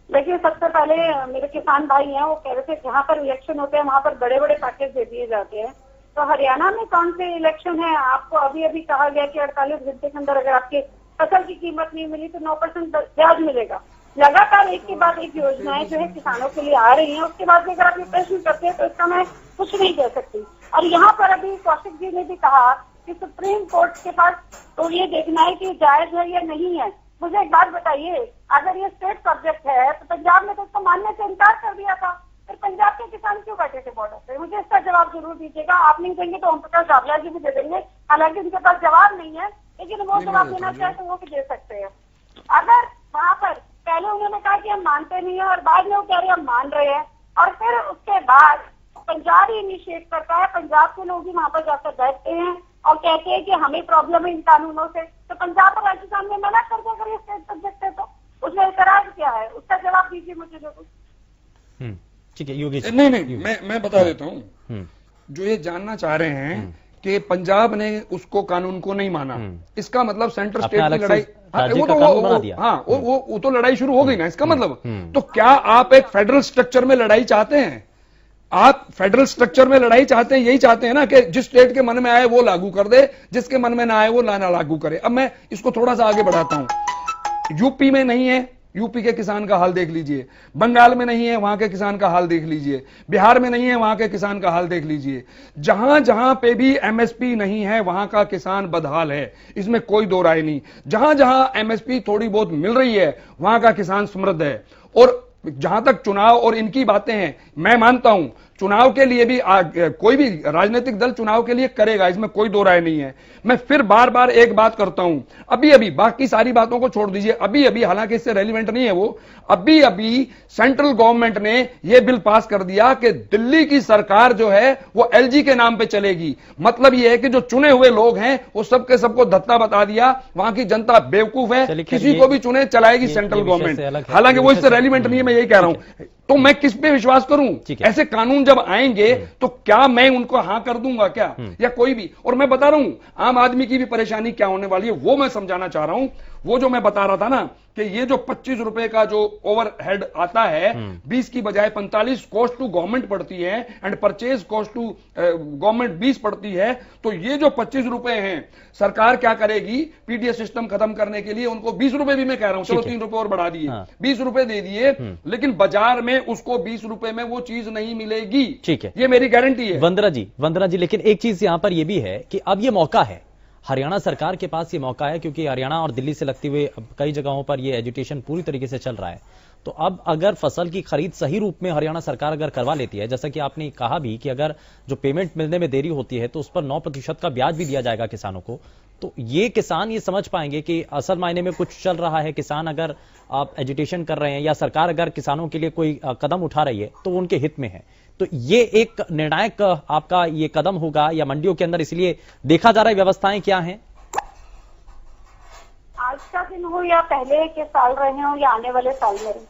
देखिए सबसे पहले मेरे किसान भाई हैं, वो कह रहे थे जहाँ पर इलेक्शन होते हैं वहां पर बड़े बड़े पैकेज दे दिए जाते हैं। तो हरियाणा में कौन से इलेक्शन है? आपको अभी अभी कहा गया कि 48 घंटे के अंदर अगर आपकी फसल की कीमत नहीं मिली तो 9% ब्याज मिलेगा। लगातार एक के बाद एक योजनाएं जो है किसानों के लिए आ रही हैं, उसके बाद अगर आप ये प्रश्न करते हैं तो इसका मैं कुछ नहीं कह सकती। और यहाँ पर अभी कौशिक जी ने भी कहा कि सुप्रीम कोर्ट के पास तो ये देखना है कि जायज है या नहीं है। मुझे एक बात बताइए, अगर ये स्टेट सब्जेक्ट है तो पंजाब में तो इसको मानने से इनकार कर दिया था, फिर पंजाब के किसान क्यों बैठे थे बॉर्डर पे? मुझे इसका जवाब जरूर दीजिएगा। आप नहीं देंगे तो ओम प्रकाश चावला जी भी दे देंगे, हालांकि उनके पास जवाब नहीं है, लेकिन वो जवाब देना चाहे तो वो भी दे सकते हैं। अगर वहाँ पर पहले उन्होंने कहा कि हम मानते नहीं है और बाद में वो कह रहे हैं हम मान रहे हैं, और फिर उसके बाद पंजाब ही इनिशिएट करता है, पंजाब के लोग ही वहाँ पर जाकर बैठते हैं और कहते हैं कि हमें प्रॉब्लम है इन कानूनों से, तो पंजाब और राजस्थान में मना कर दो अगर ये स्टेट सब्जेक्ट है तो उसमें एतराज क्या है? उसका जवाब दीजिए मुझे जरूर। ठीक है योगी, नहीं मैं बता देता हूँ। जो ये जानना चाह रहे हैं कि पंजाब ने उसको कानून को नहीं माना, इसका मतलब सेंटर स्टेट की लड़ाई, वो तो लड़ाई शुरू हो गई ना, इसका मतलब। तो क्या आप एक फेडरल स्ट्रक्चर में लड़ाई चाहते हैं? आप फेडरल स्ट्रक्चर में लड़ाई चाहते हैं, यही चाहते हैं ना कि जिस स्टेट के मन में आए वो लागू कर दे, जिसके मन में ना आए वो ना लागू करे। अब मैं इसको थोड़ा सा आगे बढ़ाता हूं। यूपी में नहीं है, यूपी के किसान का हाल देख लीजिए। बंगाल में नहीं है, वहां के किसान का हाल देख लीजिए। बिहार में नहीं है, वहां के किसान का हाल देख लीजिए। जहां जहां पे भी एमएसपी नहीं है वहां का किसान बदहाल है, इसमें कोई दो राय नहीं। जहां जहां एमएसपी थोड़ी बहुत मिल रही है वहां का किसान समृद्ध है। और जहां तक चुनाव और इनकी बातें हैं, मैं मानता हूं चुनाव के लिए भी कोई भी राजनीतिक दल चुनाव के लिए करेगा, इसमें कोई दो राय नहीं है। मैं फिर बार बार एक बात करता हूं, अभी अभी बाकी सारी बातों को छोड़ दीजिए, अभी अभी हालांकि इससे रेलिवेंट नहीं है वो, अभी अभी सेंट्रल गवर्नमेंट ने यह बिल पास कर दिया कि दिल्ली की सरकार जो है वो एलजी के नाम पे चलेगी। मतलब यह है कि जो चुने हुए लोग हैं वो सबके सबको धत्ता बता दिया, वहां की जनता बेवकूफ है, किसी को भी चुने चलाएगी सेंट्रल गवर्नमेंट। हालांकि वो इससे रेलिवेंट नहीं है, मैं यही कह रहा हूं। तो मैं किस पे विश्वास करूं? ऐसे कानून जब आएंगे तो क्या मैं उनको हां कर दूंगा क्या, या कोई भी? और मैं बता रहा हूं आम आदमी की भी परेशानी क्या होने वाली है वो मैं समझाना चाह रहा हूं। वो जो मैं बता रहा था ना कि ये जो 25 रुपए का जो ओवरहेड आता है 20 की बजाय 45 कॉस्ट टू गवर्नमेंट पड़ती है and purchase cost to government 20 पड़ती है, तो ये जो 25 रुपए हैं सरकार क्या करेगी, पीडीएस सिस्टम खत्म करने के लिए उनको 20 रुपए भी मैं कह रहा हूं, चलो 3 रुपए और बढ़ा दिए, 20 रुपए दे दिए, लेकिन बाजार में उसको 20 रुपए में वो चीज नहीं मिलेगी। ठीक है, ये मेरी गारंटी है। वंदना जी, लेकिन एक चीज यहां पर यह भी है कि अब ये मौका है, हरियाणा सरकार के पास ये मौका है, क्योंकि हरियाणा और दिल्ली से लगते हुए कई जगहों पर ये एजुटेशन पूरी तरीके से चल रहा है। तो अब अगर फसल की खरीद सही रूप में हरियाणा सरकार अगर करवा लेती है, जैसा कि आपने कहा भी कि अगर जो पेमेंट मिलने में देरी होती है तो उस पर 9% का ब्याज भी दिया जाएगा किसानों को, तो ये किसान ये समझ पाएंगे कि असल मायने में कुछ चल रहा है। किसान अगर आप एजुटेशन कर रहे हैं या सरकार अगर किसानों के लिए कोई कदम उठा रही है तो वो उनके हित में है। तो ये एक निर्णायक आपका ये कदम होगा या मंडियों के अंदर इसलिए देखा जा रहा है व्यवस्थाएं क्या हैं? आज का दिन हो या पहले के साल रहे हो या आने वाले साल में रहे,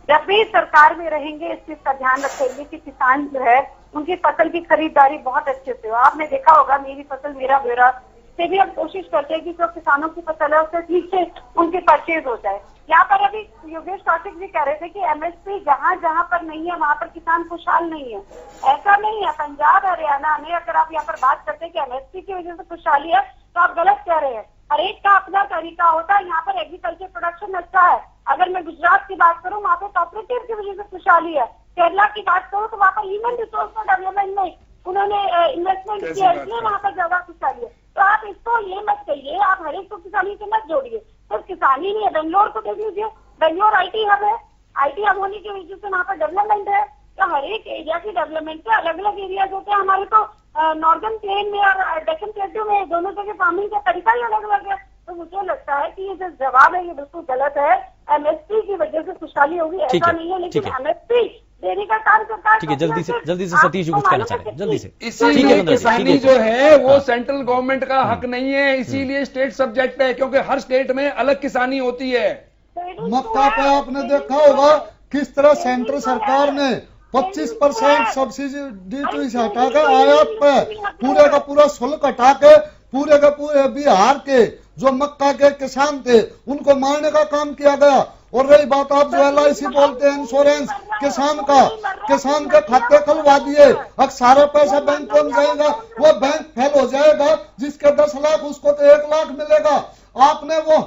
जब भी सरकार में रहेंगे इस चीज का ध्यान रखेंगे कि किसान जो है उनकी फसल की खरीदारी बहुत अच्छे से हो। आपने देखा होगा मेरी फसल मेरा ब्यौरा से भी हम कोशिश करते हैं कि जो किसानों की फसल है उससे ठीक से उनकी परचेज हो जाए। यहाँ पर अभी योगेश कौशिक जी कह रहे थे कि एमएसपी जहाँ जहाँ पर नहीं है वहाँ पर किसान खुशहाल नहीं है। ऐसा नहीं है। पंजाब हरियाणा में अगर आप यहाँ पर बात करते हैं कि एमएसपी की वजह से खुशहाली है तो आप गलत कह रहे हैं। हर एक का अपना तरीका होता है। यहाँ पर एग्रीकल्चर प्रोडक्शन अच्छा है। अगर मैं गुजरात की बात करूँ वहाँ पे कोऑपरेटिव की वजह से खुशहाली है। केरला की बात करूँ तो वहाँ पर ह्यूमन रिसोर्स डेवलपमेंट में उन्होंने इन्वेस्टमेंट किया, इसलिए वहाँ पर ज्यादा खुशहाली है। तो आप इसको ये मत कहिए, आप हर एक को किसानी से मत जोड़िए। सिर्फ किसानी नहीं है, बेंगलोर को देख लीजिए, बेंगलोर आईटी हब है। आईटी हब होने की वजह से वहाँ पर डेवलपमेंट है। तो हर एक एरिया की डेवलपमेंट के अलग अलग एरियाज होते हैं। हमारे तो नॉर्दर्न प्लेन में और डेक्कन प्लेटू में दोनों जगह फार्मिंग का तरीका ही अलग अलग है। तो मुझे लगता है कि ये जो जवाब है ये बिल्कुल गलत है। एमएसपी की वजह से खुशहाली होगी ऐसा नहीं है, लेकिन एमएसपी देने का काम सरकार। ठीक है, जल्दी से सतीश जी कुछ कहना चाह रहे हैं, जल्दी से। इसीलिए किसानी जो है वो सेंट्रल गवर्नमेंट का हक नहीं है, इसीलिए स्टेट सब्जेक्ट है, क्योंकि हर स्टेट में अलग किसानी होती है। मक्का पे आपने देखा होगा किस तरह सेंट्रल सरकार ने 25% सब्सिडी से हटा के आयात पे पूरे का पूरा शुल्क हटा के पूरे के पूरे बिहार के जो मक्का के किसान थे उनको मारने का काम किया गया। और रही बात आप जो LIC बोलते हैं इंश्योरेंस किसान का, किसान के खाते खुलवा दिए, अब सारा पैसा बैंक में जाएगा, वो बैंक फेल हो जाएगा। जिसके 10 लाख उसको तो 1 लाख मिलेगा। आपने वो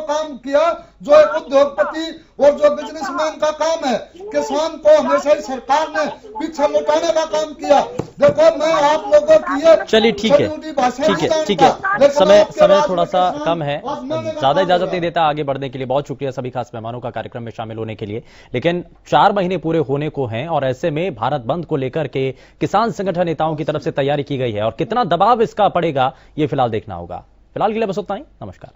काम किया जो एक उद्योगपति और जो बिजनेसमैन का काम है। किसान को हमेशा ही सरकार ने पीछे लौटाने का काम किया। देखो मैं आप लोगों की ये चलिए ठीक है, समय थोड़ा सा कम है, ज्यादा इजाजत नहीं देता आगे बढ़ने के लिए। बहुत शुक्रिया सभी खास मेहमानों का कार्यक्रम में शामिल होने के लिए। लेकिन 4 महीने पूरे होने को हैं और ऐसे में भारत बंद को लेकर के किसान संगठन नेताओं की तरफ से तैयारी की गई है और कितना दबाव इसका पड़ेगा ये फिलहाल देखना होगा। फिलहाल के लिए बस उतना ही। नमस्कार।